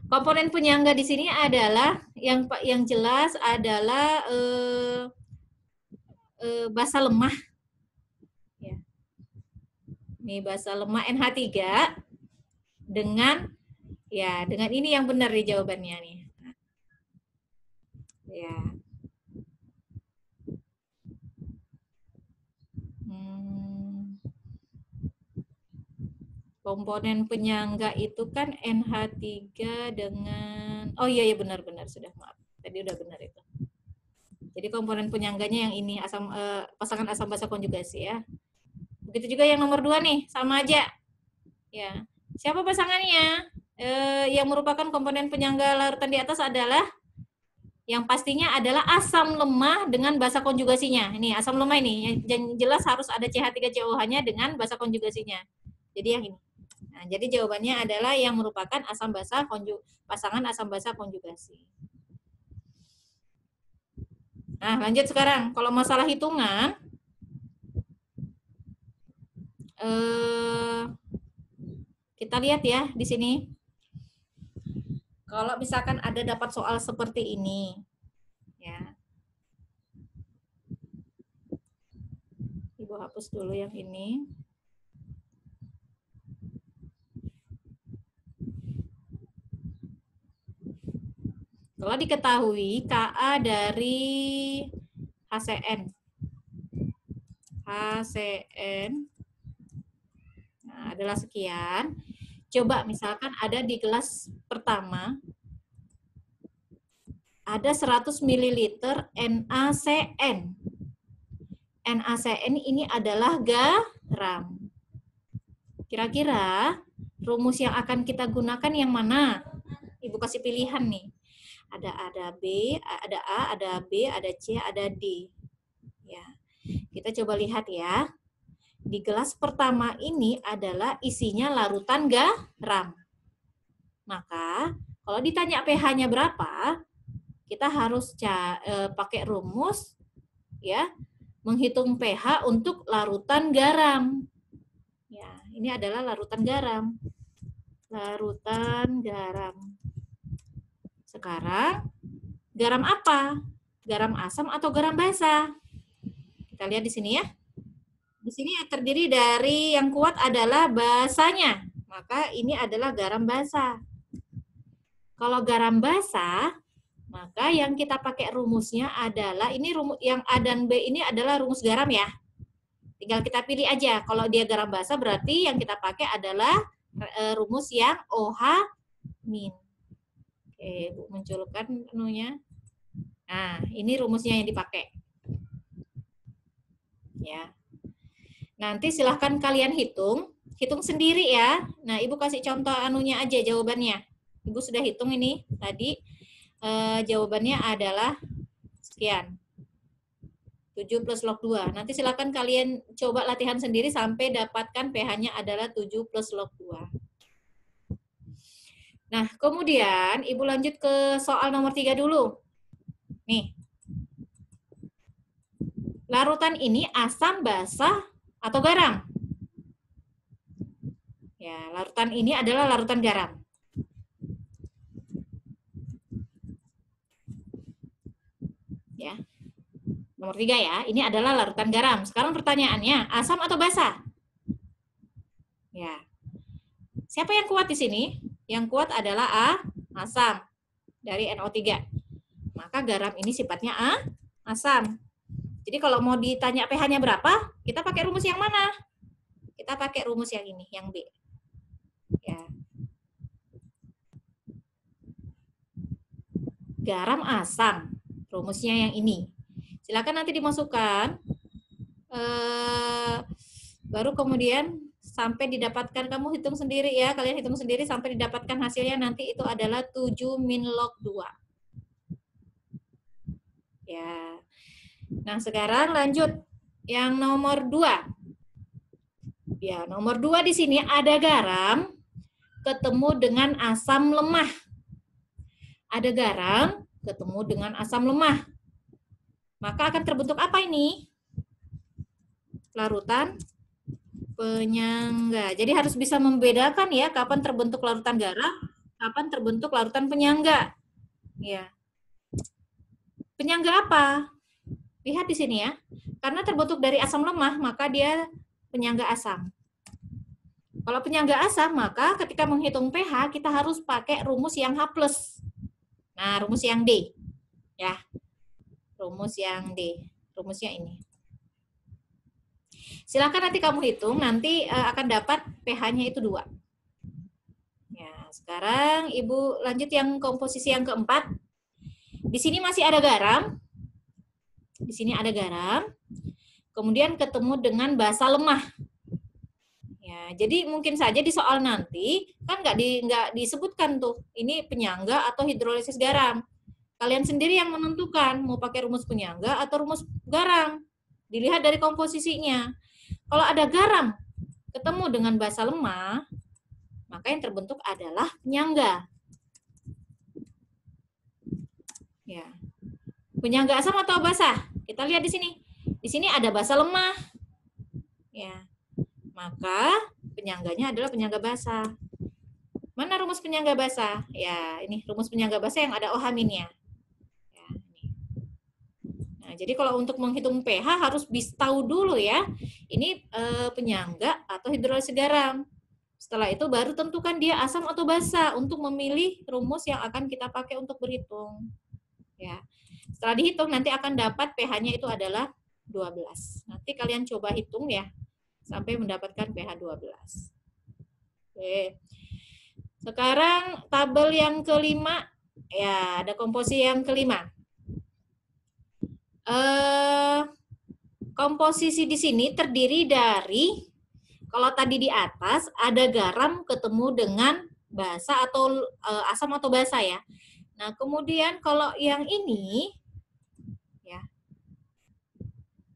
Komponen penyangga di sini adalah yang jelas adalah basa lemah. Ya. Ini basa lemah NH3 dengan ini yang benar nih jawabannya nih. Ya. Komponen penyangga itu kan NH3 dengan iya benar sudah, maaf. Tadi udah benar itu. Jadi komponen penyangganya yang ini pasangan asam basa konjugasi ya. Begitu juga yang nomor 2 nih, sama aja. Ya. Siapa pasangannya? Yang merupakan komponen penyangga larutan di atas adalah yang pastinya adalah asam lemah dengan basa konjugasinya. Ini asam lemah ini yang jelas harus ada CH3COH-nya dengan basa konjugasinya. Jadi yang ini. Nah, jadi jawabannya adalah yang merupakan pasangan asam basa konjugasi. Nah, lanjut sekarang. Kalau masalah hitungan, kita lihat ya di sini. Kalau misalkan ada dapat soal seperti ini, ya. Ibu hapus dulu yang ini. Kalau diketahui Ka dari HCN adalah sekian. Coba misalkan ada di gelas pertama ada 100 ml NaCN. NaCN ini adalah garam. Kira-kira rumus yang akan kita gunakan yang mana? Ibu kasih pilihan nih. Ada B, ada A, ada B, ada C, ada D. Ya. Kita coba lihat ya. Di gelas pertama ini adalah isinya larutan garam. Maka kalau ditanya pH-nya berapa, kita harus pakai rumus ya, menghitung pH untuk larutan garam. Ya, ini adalah larutan garam. Larutan garam. Sekarang garam apa? Garam asam atau garam basa? Kita lihat di sini ya. Di sini terdiri dari yang kuat adalah basanya. Maka ini adalah garam basa. Kalau garam basa, Maka yang kita pakai rumusnya adalah, ini rumus yang A dan B ini adalah rumus garam ya. Tinggal kita pilih aja. Kalau dia garam basa berarti yang kita pakai adalah rumus yang OH min. Oke, Bu munculkan menunya. Nah, ini rumusnya yang dipakai. Ya. Nanti silahkan kalian hitung sendiri ya. Nah, Ibu kasih contoh anunya aja jawabannya. Ibu sudah hitung ini tadi. Jawabannya adalah sekian. 7 plus log 2. Nanti silakan kalian coba latihan sendiri sampai dapatkan pH-nya adalah 7 plus log 2. Nah, kemudian Ibu lanjut ke soal nomor 3 dulu. Nih. Larutan ini asam, basa, atau garam? Ya, larutan ini adalah larutan garam. Ya. Nomor 3 ya, ini adalah larutan garam. Sekarang pertanyaannya, asam atau basa? Ya. Siapa yang kuat di sini? Yang kuat adalah asam dari NO3. Maka garam ini sifatnya asam. Jadi kalau mau ditanya pH-nya berapa, kita pakai rumus yang mana? Kita pakai rumus yang ini, yang B. Ya. Garam asam, rumusnya yang ini. Silakan nanti dimasukkan, baru kemudian sampai didapatkan, kamu hitung sendiri ya, kalian hitung sendiri sampai didapatkan hasilnya nanti itu adalah 7 min log 2. Ya. Nah, sekarang lanjut yang nomor 2. Ya, nomor 2 di sini ada garam ketemu dengan asam lemah. Ada garam ketemu dengan asam lemah. Maka akan terbentuk apa ini? Larutan penyangga. Jadi harus bisa membedakan ya kapan terbentuk larutan garam, kapan terbentuk larutan penyangga. Ya. Penyangga apa? Lihat di sini ya. Karena terbentuk dari asam lemah, maka dia penyangga asam. Kalau penyangga asam, maka ketika menghitung pH, kita harus pakai rumus yang H+. Nah, rumus yang D. Ya. Rumus yang D. Rumusnya ini. Silakan nanti kamu hitung, nanti akan dapat pH-nya itu 2. Ya, sekarang Ibu lanjut yang komposisi yang keempat. Di sini masih ada garam. Di sini ada garam. Kemudian ketemu dengan basa lemah. Ya, jadi mungkin saja di soal nanti kan nggak disebutkan tuh ini penyangga atau hidrolisis garam. Kalian sendiri yang menentukan mau pakai rumus penyangga atau rumus garam. Dilihat dari komposisinya. Kalau ada garam ketemu dengan basa lemah, maka yang terbentuk adalah penyangga. Ya. Penyangga asam atau basa? Kita lihat di sini. Di sini ada basa lemah. Ya. Maka penyangganya adalah penyangga basa. Mana rumus penyangga basa? Ya, ini rumus penyangga basa yang ada OH-nya. Ya, ini. Nah, jadi kalau untuk menghitung pH harus tahu dulu ya. Ini penyangga atau hidrolisis garam. Setelah itu baru tentukan dia asam atau basa untuk memilih rumus yang akan kita pakai untuk berhitung. Ya. Setelah dihitung nanti akan dapat pH-nya itu adalah 12. Nanti kalian coba hitung ya sampai mendapatkan pH 12. Oke. Sekarang tabel yang kelima, ya ada komposisi yang kelima. Komposisi di sini terdiri dari, kalau tadi di atas ada garam ketemu dengan basa atau asam atau basa ya. Nah kemudian kalau yang ini, ya,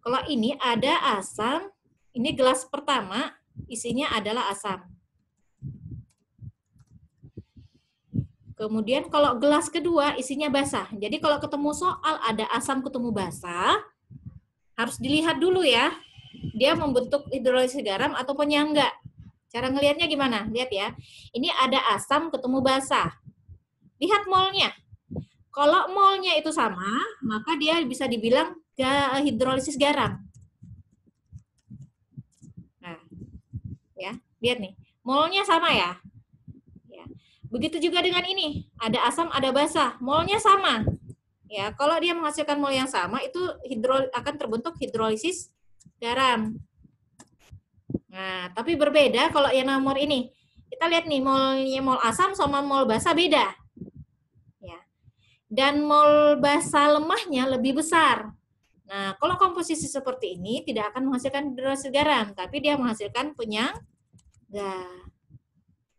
kalau ini ada asam. Ini gelas pertama, isinya adalah asam. Kemudian kalau gelas kedua, isinya basa. Jadi kalau ketemu soal ada asam ketemu basa, harus dilihat dulu ya. Dia membentuk hidrolisis garam atau penyangga. Cara ngelihatnya gimana? Lihat ya. Ini ada asam ketemu basa. Lihat molnya. Kalau molnya itu sama, maka dia bisa dibilang hidrolisis garam. Ya, lihat nih, molnya sama ya. Ya. Begitu juga dengan ini, ada asam, ada basa, molnya sama. Ya, kalau dia menghasilkan mol yang sama itu akan terbentuk hidrolisis garam. Nah, tapi berbeda kalau yang nomor ini. Kita lihat nih mol asam sama mol basa beda. Ya. Dan mol basa lemahnya lebih besar. Nah, kalau komposisi seperti ini tidak akan menghasilkan hidrolisis garam, tapi dia menghasilkan penyangga.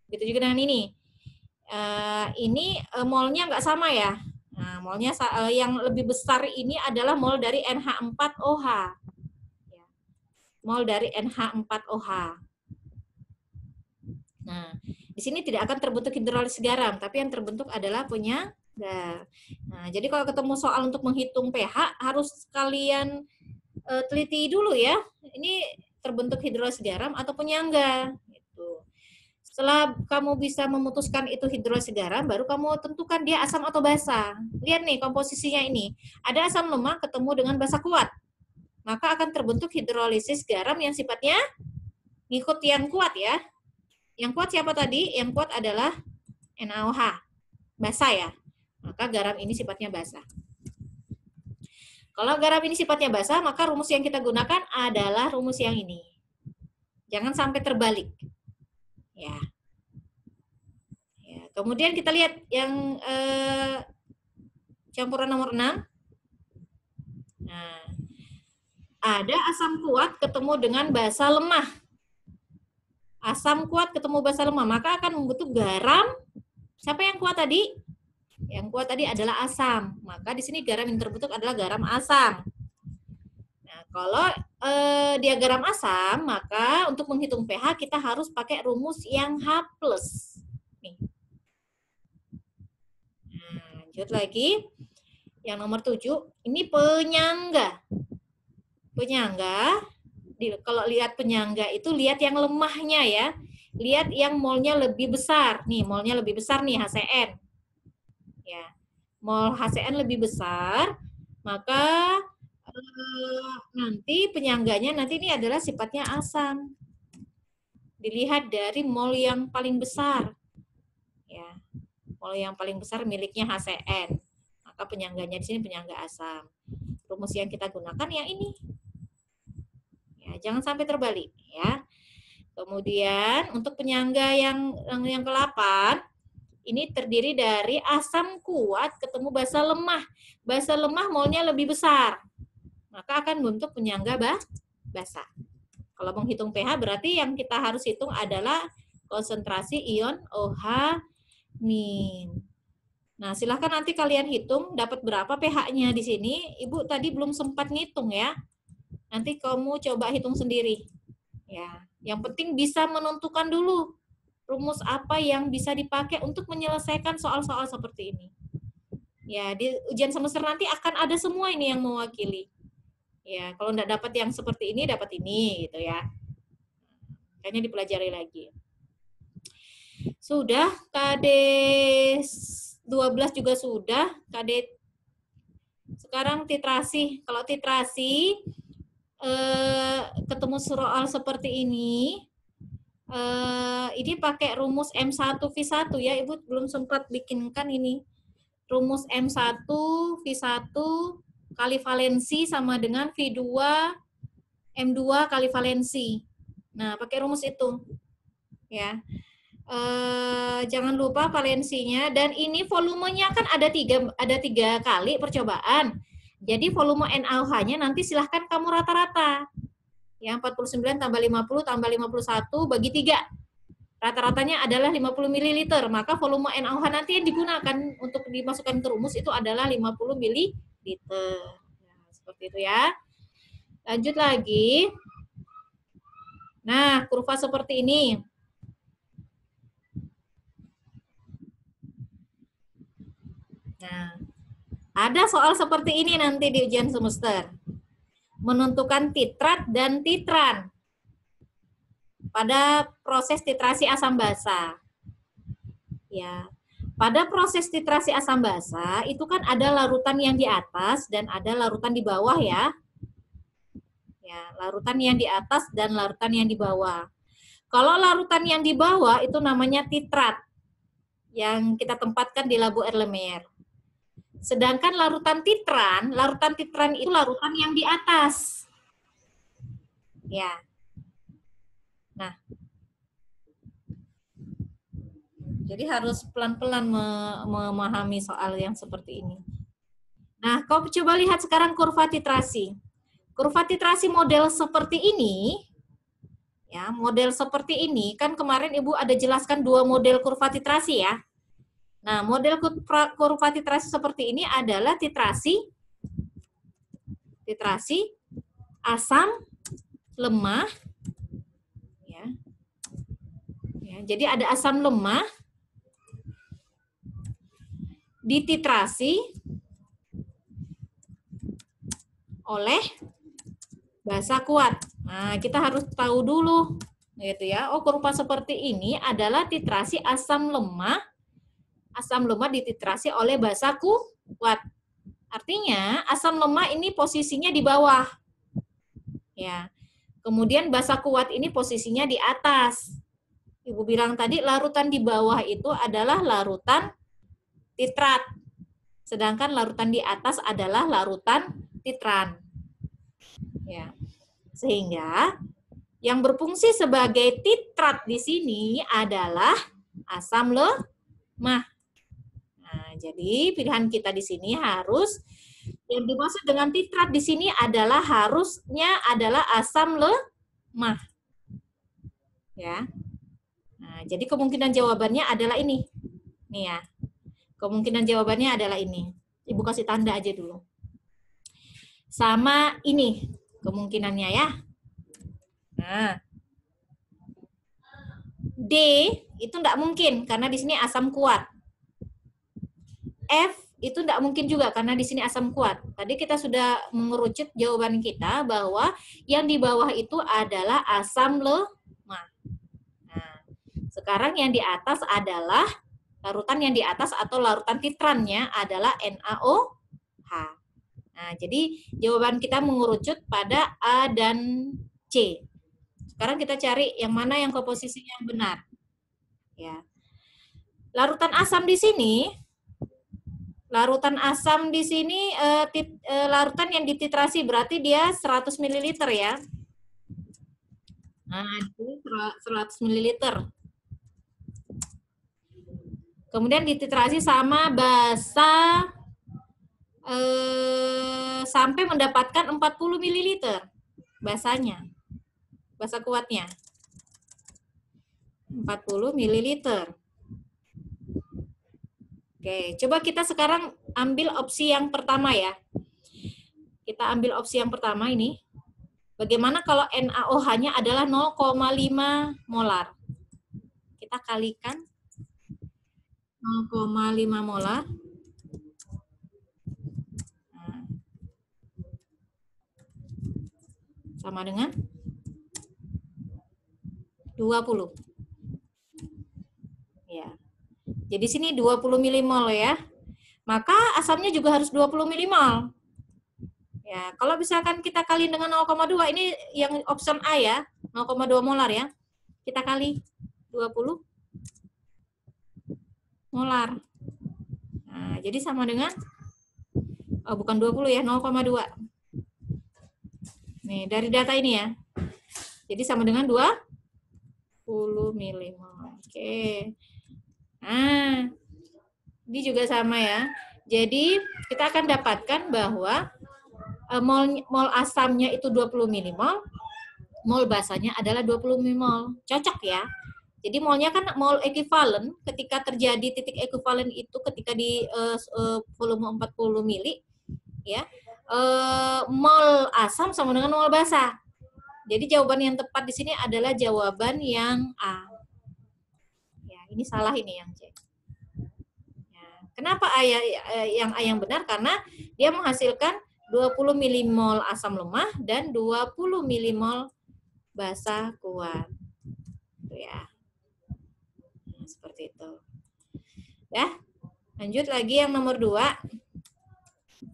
Begitu juga dengan ini. Ini molnya nggak sama ya. Nah, molnya yang lebih besar ini adalah mol dari NH4OH. Ya. Mol dari NH4OH. Nah, di sini tidak akan terbentuk hidrolisis garam, tapi yang terbentuk adalah penyangga. Nah, jadi kalau ketemu soal untuk menghitung pH, harus kalian teliti dulu ya. Ini terbentuk hidrolisis garam atau penyangga. Gitu. Setelah kamu bisa memutuskan itu hidrolisis garam, baru kamu tentukan dia asam atau basa. Lihat nih komposisinya ini. Ada asam lemah ketemu dengan basa kuat. Maka akan terbentuk hidrolisis garam yang sifatnya ngikut yang kuat ya. Yang kuat siapa tadi? Yang kuat adalah NaOH. Basa ya. Maka garam ini sifatnya basa. Kalau garam ini sifatnya basa, maka rumus yang kita gunakan adalah rumus yang ini. Jangan sampai terbalik. Ya. Kemudian kita lihat yang campuran nomor 6. Nah, ada asam kuat ketemu dengan basa lemah. Asam kuat ketemu basa lemah, maka akan membentuk garam. Siapa yang kuat tadi? Yang kuat tadi adalah asam. Maka di sini garam yang terbentuk adalah garam asam. Nah, kalau dia garam asam, maka untuk menghitung pH kita harus pakai rumus yang H+. Nih. Nah, lanjut lagi. Yang nomor 7, ini penyangga. Penyangga, kalau lihat penyangga itu lihat yang lemahnya ya. Lihat yang molnya lebih besar. Nih, molnya lebih besar nih HCN. Ya. Mol HCN lebih besar, maka nanti penyangganya nanti ini adalah sifatnya asam. Dilihat dari mol yang paling besar. Ya. Mol yang paling besar miliknya HCN. Maka penyangganya di sini penyangga asam. Rumus yang kita gunakan yang ini. Ya, jangan sampai terbalik ya. Kemudian untuk penyangga yang ke-8 ini terdiri dari asam kuat ketemu basa lemah. Basa lemah molnya lebih besar. Maka akan bentuk penyangga basa. Kalau menghitung pH berarti yang kita harus hitung adalah konsentrasi ion OH-. Nah, silahkan nanti kalian hitung dapat berapa pH-nya di sini. Ibu tadi belum sempat ngitung ya. Nanti kamu coba hitung sendiri. Ya, yang penting bisa menentukan dulu rumus apa yang bisa dipakai untuk menyelesaikan soal-soal seperti ini. Ya, di ujian semester nanti akan ada semua ini yang mewakili. Ya, kalau enggak dapat yang seperti ini, dapat ini gitu ya. Kayaknya dipelajari lagi. Sudah, KD 12 juga sudah, KD sekarang titrasi. Kalau titrasi ketemu soal seperti ini pakai rumus M1V1 ya, Ibu belum sempat bikinkan ini. Rumus M1V1 kali valensi sama dengan V2 M2 kali valensi. Nah, pakai rumus itu. Ya. Jangan lupa valensinya, dan ini volumenya kan ada tiga kali percobaan. Jadi volume NaOH-nya nanti silahkan kamu rata-rata. Yang 49 tambah 50 tambah 51 bagi 3. Rata-ratanya adalah 50 ml. Maka volume NaOH nanti yang digunakan untuk dimasukkan ke rumus itu adalah 50 ml. Nah, seperti itu ya. Lanjut lagi. Nah, kurva seperti ini. Nah, ada soal seperti ini nanti di ujian semester. Menentukan titrat dan titran pada proses titrasi asam basa. Ya. Pada proses titrasi asam basa itu kan ada larutan yang di atas dan ada larutan di bawah ya. Ya, larutan yang di atas dan larutan yang di bawah. Kalau larutan yang di bawah itu namanya titrat yang kita tempatkan di labu Erlenmeyer. Sedangkan larutan titran itu larutan yang di atas. Ya. Nah, jadi harus pelan-pelan memahami soal yang seperti ini. Nah, kau coba lihat sekarang kurva titrasi. Kurva titrasi model seperti ini, ya, model seperti ini, kan kemarin Ibu ada jelaskan 2 model kurva titrasi ya. Nah, model kurva titrasi seperti ini adalah titrasi asam lemah, ya. Jadi ada asam lemah dititrasi oleh basa kuat. Nah, kita harus tahu dulu gitu ya. Oh, kurva seperti ini adalah titrasi asam lemah dititrasi oleh basa kuat. Artinya asam lemah ini posisinya di bawah. Ya. Kemudian basa kuat ini posisinya di atas. Ibu bilang tadi larutan di bawah itu adalah larutan titrat. Sedangkan larutan di atas adalah larutan titran. Ya. Sehingga yang berfungsi sebagai titrat di sini adalah asam lemah. Nah, jadi pilihan kita di sini harus yang dimaksud dengan titrat di sini adalah harusnya adalah asam lemah. Ya. Nah, jadi kemungkinan jawabannya adalah ini. Nih ya. Kemungkinan jawabannya adalah ini. Ibu kasih tanda aja dulu. Sama ini kemungkinannya ya. Nah. D itu enggak mungkin karena di sini asam kuat. F itu enggak mungkin juga karena di sini asam kuat. Tadi kita sudah mengerucut jawaban kita bahwa yang di bawah itu adalah asam lemah. Nah, sekarang yang di atas adalah larutan yang di atas atau larutan titrannya adalah NaOH. Nah, jadi jawaban kita mengerucut pada A dan C. Sekarang kita cari yang mana yang komposisinya yang benar. Ya. Larutan asam di sini, larutan yang dititrasi berarti dia 100 ml ya. Nah, ini 100 ml. Kemudian dititrasi sama basa sampai mendapatkan 40 ml basanya. Basa kuatnya. 40 ml. Oke, coba kita sekarang ambil opsi yang pertama ya. Kita ambil opsi yang pertama ini. Bagaimana kalau NaOH-nya adalah 0,5 molar? Kita kalikan 0,5 molar. Nah, sama dengan 20. Ya. Jadi sini 20 milimol ya. Maka asamnya juga harus 20 milimol. Ya, kalau misalkan kita kali dengan 0,2, ini yang option A ya, 0,2 molar ya. Kita kali 20 molar. Nah, jadi sama dengan, oh bukan 20 ya, 0,2. Nih, dari data ini ya. Jadi sama dengan 20 milimol. Oke. Nah, ini juga sama ya. Jadi, kita akan dapatkan bahwa mol asamnya itu 20 milimol, mol basanya adalah 20 milimol. Cocok ya. Jadi molnya kan mol ekuivalen, ketika terjadi titik ekuivalen itu ketika di volume 40 mili, ya, mol asam sama dengan mol basa. Jadi jawaban yang tepat di sini adalah jawaban yang A. Ya, ini salah ini yang C. Ya, kenapa A yang A yang benar? Karena dia menghasilkan 20 milimol asam lemah dan 20 milimol basa kuat. Itu ya. Nah, seperti itu. Ya. Lanjut lagi yang nomor 2.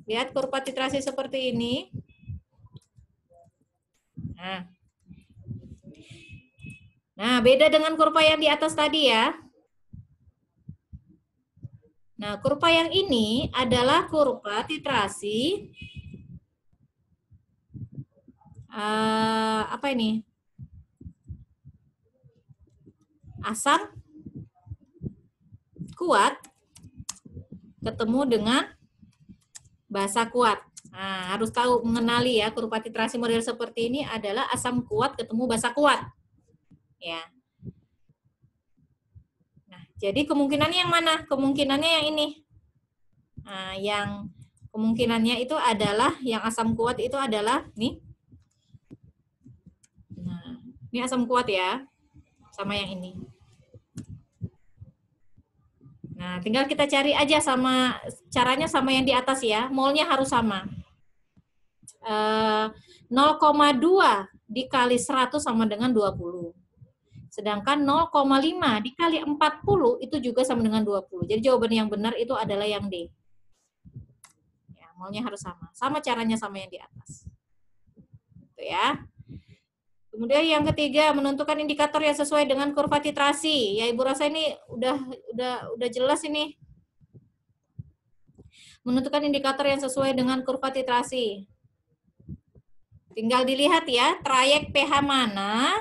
Lihat kurva titrasi seperti ini. Nah, beda dengan kurva yang di atas tadi ya. Nah, kurva yang ini adalah kurva titrasi apa ini? Asam kuat ketemu dengan basa kuat. Nah, harus tahu mengenali ya, kurva titrasi model seperti ini adalah asam kuat ketemu basa kuat. Ya. Nah, jadi kemungkinannya yang mana? Kemungkinannya yang ini. Nah, yang kemungkinannya itu adalah yang asam kuat itu adalah nih. Nah, ini asam kuat ya, sama yang ini. Nah, tinggal kita cari aja sama caranya sama yang di atas ya. Molnya harus sama. 0,2 dikali 100 sama dengan 20. Sedangkan 0,5 dikali 40 itu juga sama dengan 20. Jadi jawaban yang benar itu adalah yang D. Ya, molnya harus sama. Sama caranya sama yang di atas. Itu ya. Kemudian yang ketiga, menentukan indikator yang sesuai dengan kurva titrasi. Ya, Ibu rasa ini udah jelas ini. Menentukan indikator yang sesuai dengan kurva titrasi. Tinggal dilihat ya, trayek pH mana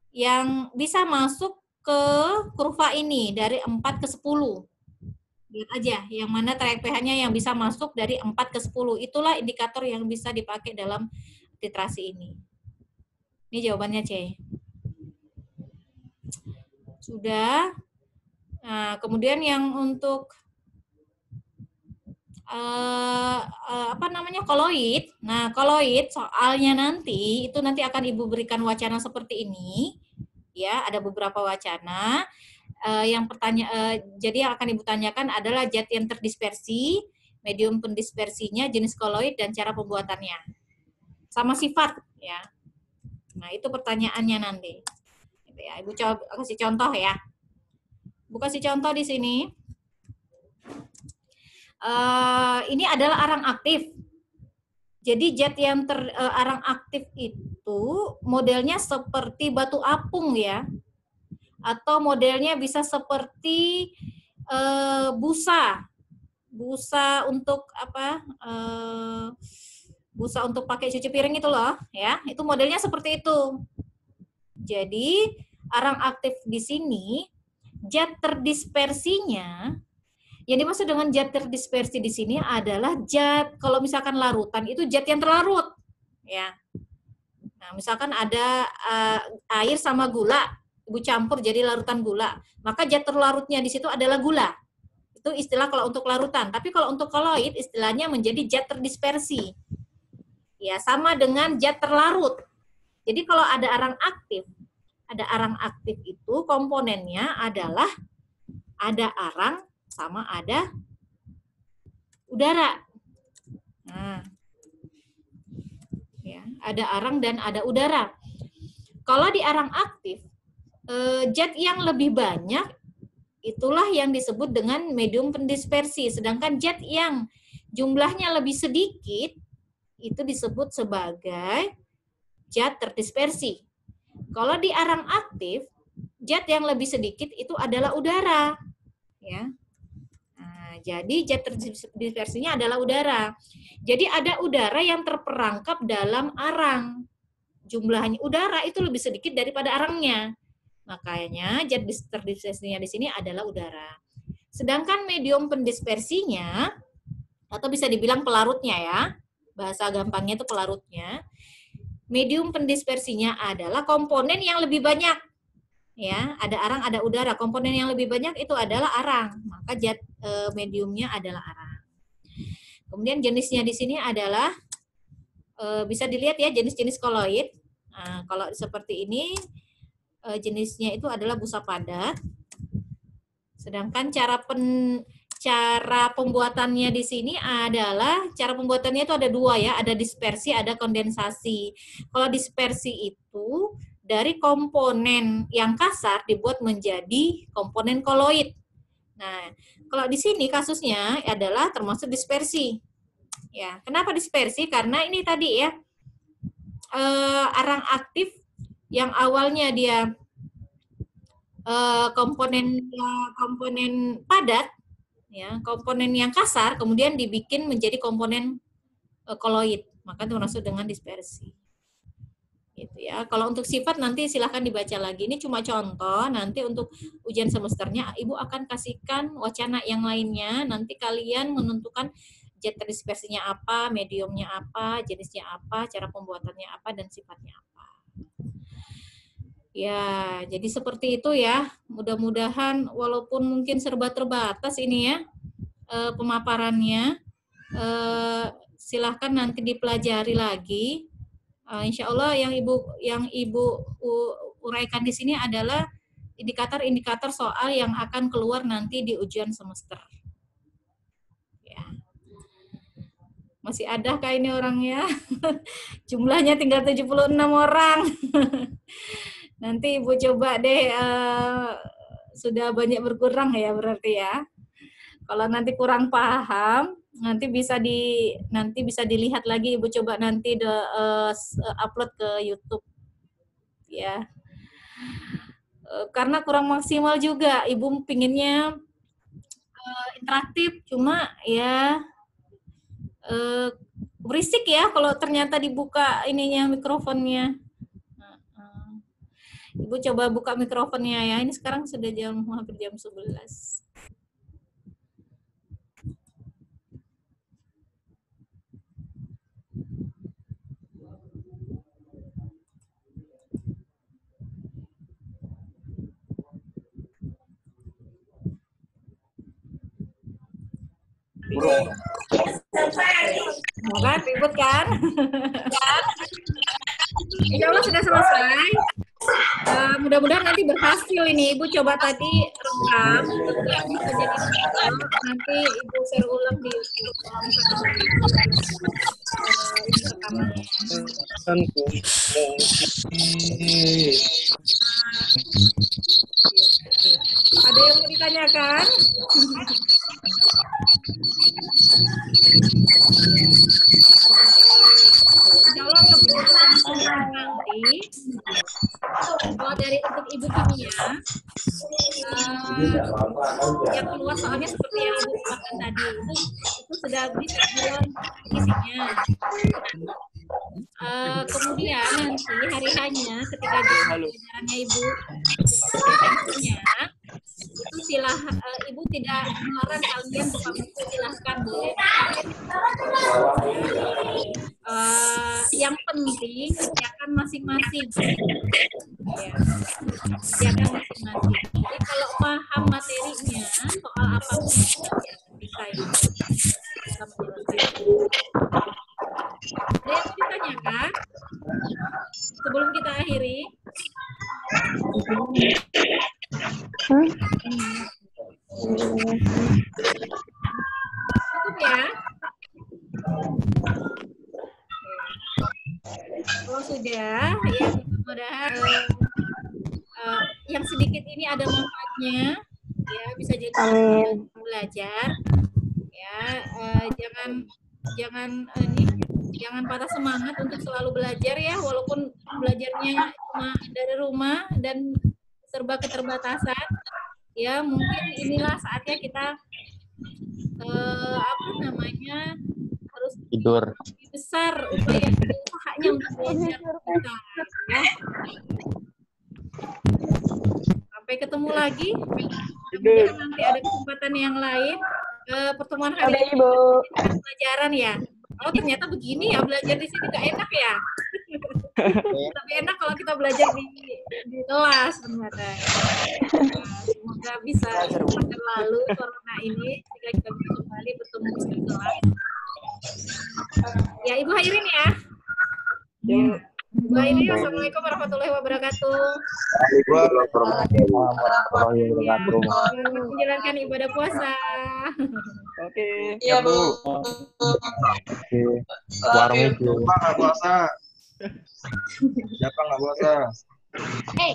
yang bisa masuk ke kurva ini dari 4 ke 10. Lihat aja, yang mana trayek pH-nya yang bisa masuk dari 4 ke 10. Itulah indikator yang bisa dipakai dalam titrasi ini. Ini jawabannya C. Sudah. Nah, kemudian yang untuk koloid. Nah, koloid soalnya nanti itu nanti akan Ibu berikan wacana seperti ini. Ya, ada beberapa wacana. Jadi yang akan Ibu tanyakan adalah zat yang terdispersi, medium pendispersinya, jenis koloid, dan cara pembuatannya. Sama sifat ya. Nah, itu pertanyaannya nanti. Gitu ya. Ibu coba kasih contoh ya. Ibu kasih contoh di sini. Ini adalah arang aktif. Jadi zat yang arang aktif itu modelnya seperti batu apung ya. Atau modelnya bisa seperti busa. Busa untuk apa? Busa untuk pakai cuci piring itu loh, ya. Itu modelnya seperti itu. Jadi, arang aktif di sini zat terdispersinya, yang dimaksud dengan zat terdispersi di sini adalah zat, kalau misalkan larutan itu zat yang terlarut, ya. Nah, misalkan ada air sama gula, Ibu campur jadi larutan gula, maka zat terlarutnya di situ adalah gula. Itu istilah kalau untuk larutan. Tapi kalau untuk koloid istilahnya menjadi zat terdispersi. Ya, sama dengan zat terlarut. Jadi kalau ada arang aktif itu komponennya adalah ada arang sama ada udara. Nah, ya, ada arang dan ada udara. Kalau di arang aktif, zat yang lebih banyak itulah yang disebut dengan medium pendispersi. Sedangkan zat yang jumlahnya lebih sedikit itu disebut sebagai zat terdispersi. Kalau di arang aktif, zat yang lebih sedikit itu adalah udara. Ya. Nah, jadi zat terdispersinya adalah udara. Jadi ada udara yang terperangkap dalam arang. Jumlahnya udara itu lebih sedikit daripada arangnya. Makanya zat terdispersinya di sini adalah udara. Sedangkan medium pendispersinya, atau bisa dibilang pelarutnya ya, bahasa gampangnya itu pelarutnya, medium pendispersinya adalah komponen yang lebih banyak. Ya, ada arang, ada udara. Komponen yang lebih banyak itu adalah arang. Maka zat mediumnya adalah arang. Kemudian jenisnya di sini adalah bisa dilihat ya jenis-jenis koloid. Nah, kalau seperti ini jenisnya itu adalah busa padat. Sedangkan cara pembuatannya di sini adalah, cara pembuatannya itu ada dua ya, ada dispersi, ada kondensasi. Kalau dispersi itu dari komponen yang kasar dibuat menjadi komponen koloid. Nah, kalau di sini kasusnya adalah termasuk dispersi. Ya, kenapa dispersi? Karena ini tadi ya, arang aktif yang awalnya dia komponen padat, ya, komponen yang kasar kemudian dibikin menjadi komponen koloid, maka itu termasuk dengan dispersi. Gitu ya. Kalau untuk sifat nanti silahkan dibaca lagi. Ini cuma contoh. Nanti untuk ujian semesternya Ibu akan kasihkan wacana yang lainnya. Nanti kalian menentukan jet dispersinya apa, mediumnya apa, jenisnya apa, cara pembuatannya apa, dan sifatnya apa. Ya, jadi seperti itu ya. Mudah-mudahan walaupun mungkin serba terbatas ini ya pemaparannya, silahkan nanti dipelajari lagi. Insya Allah yang ibu uraikan di sini adalah indikator-indikator soal yang akan keluar nanti di ujian semester. Ya. Masih ada kah ini orangnya? Jumlahnya tinggal 76 orang. Nanti Ibu coba deh, sudah banyak berkurang ya berarti ya. Kalau nanti kurang paham, nanti bisa dilihat lagi. Ibu coba nanti upload ke YouTube ya. Karena kurang maksimal juga, Ibu pinginnya interaktif, cuma ya berisik ya kalau ternyata dibuka ininya mikrofonnya. Ibu coba buka mikrofonnya ya. Ini sekarang sudah hampir jam 11. Kan ribut kan? Insya Allah sudah selesai. Mudah-mudahan nanti berhasil ini. Ibu coba tadi rekam, yang bisa jadi nanti Ibu share ulang di YouTube. Ini rekamannya. Ada yang mau ditanyakan? Insya Allah nanti kalau dari untuk Ibu kimia yang keluar soalnya seperti yang Ibu katakan tadi itu sudah bisa bilang isinya. Kemudian nanti hari hanya ketika pelajarannya Ibu itu Ibu tidak melarang kalian buka buku, silahkan boleh. Yang penting kerjakan masing-masing. Ya, kerjakan masing-masing. Jadi kalau paham materinya soal apapun ya bisa itu. Ada yang mau ditanyakan sebelum kita akhiri? Cukup ya? Oh sudah, ya mudah-mudahan yang sedikit ini ada manfaatnya, ya bisa jadi belajar, ya jangan patah semangat untuk selalu belajar ya, walaupun belajarnya cuma dari rumah dan serba keterbatasan, ya mungkin inilah saatnya kita harus tidur lebih besar usahanya untuk belajar kita, ya. Sampai ketemu lagi. Mudah-mudahan nanti ada kesempatan yang lain. Pertemuan hari ini pelajaran ya. Oh ternyata begini ya, belajar di sini gak enak ya. Tapi enak kalau kita belajar di kelas ternyata. Semoga bisa berlalu corona ini sehingga kita bisa kembali bertemu di kelas. Ya Ibu akhirin ya. Ibu akhirin. Assalamualaikum warahmatullahi wabarakatuh. Menjalankan ibadah puasa. Oke. Iya, Bu. Oke. Warung itu. Siapa nggak puasa? Siapa nggak puasa? Hey.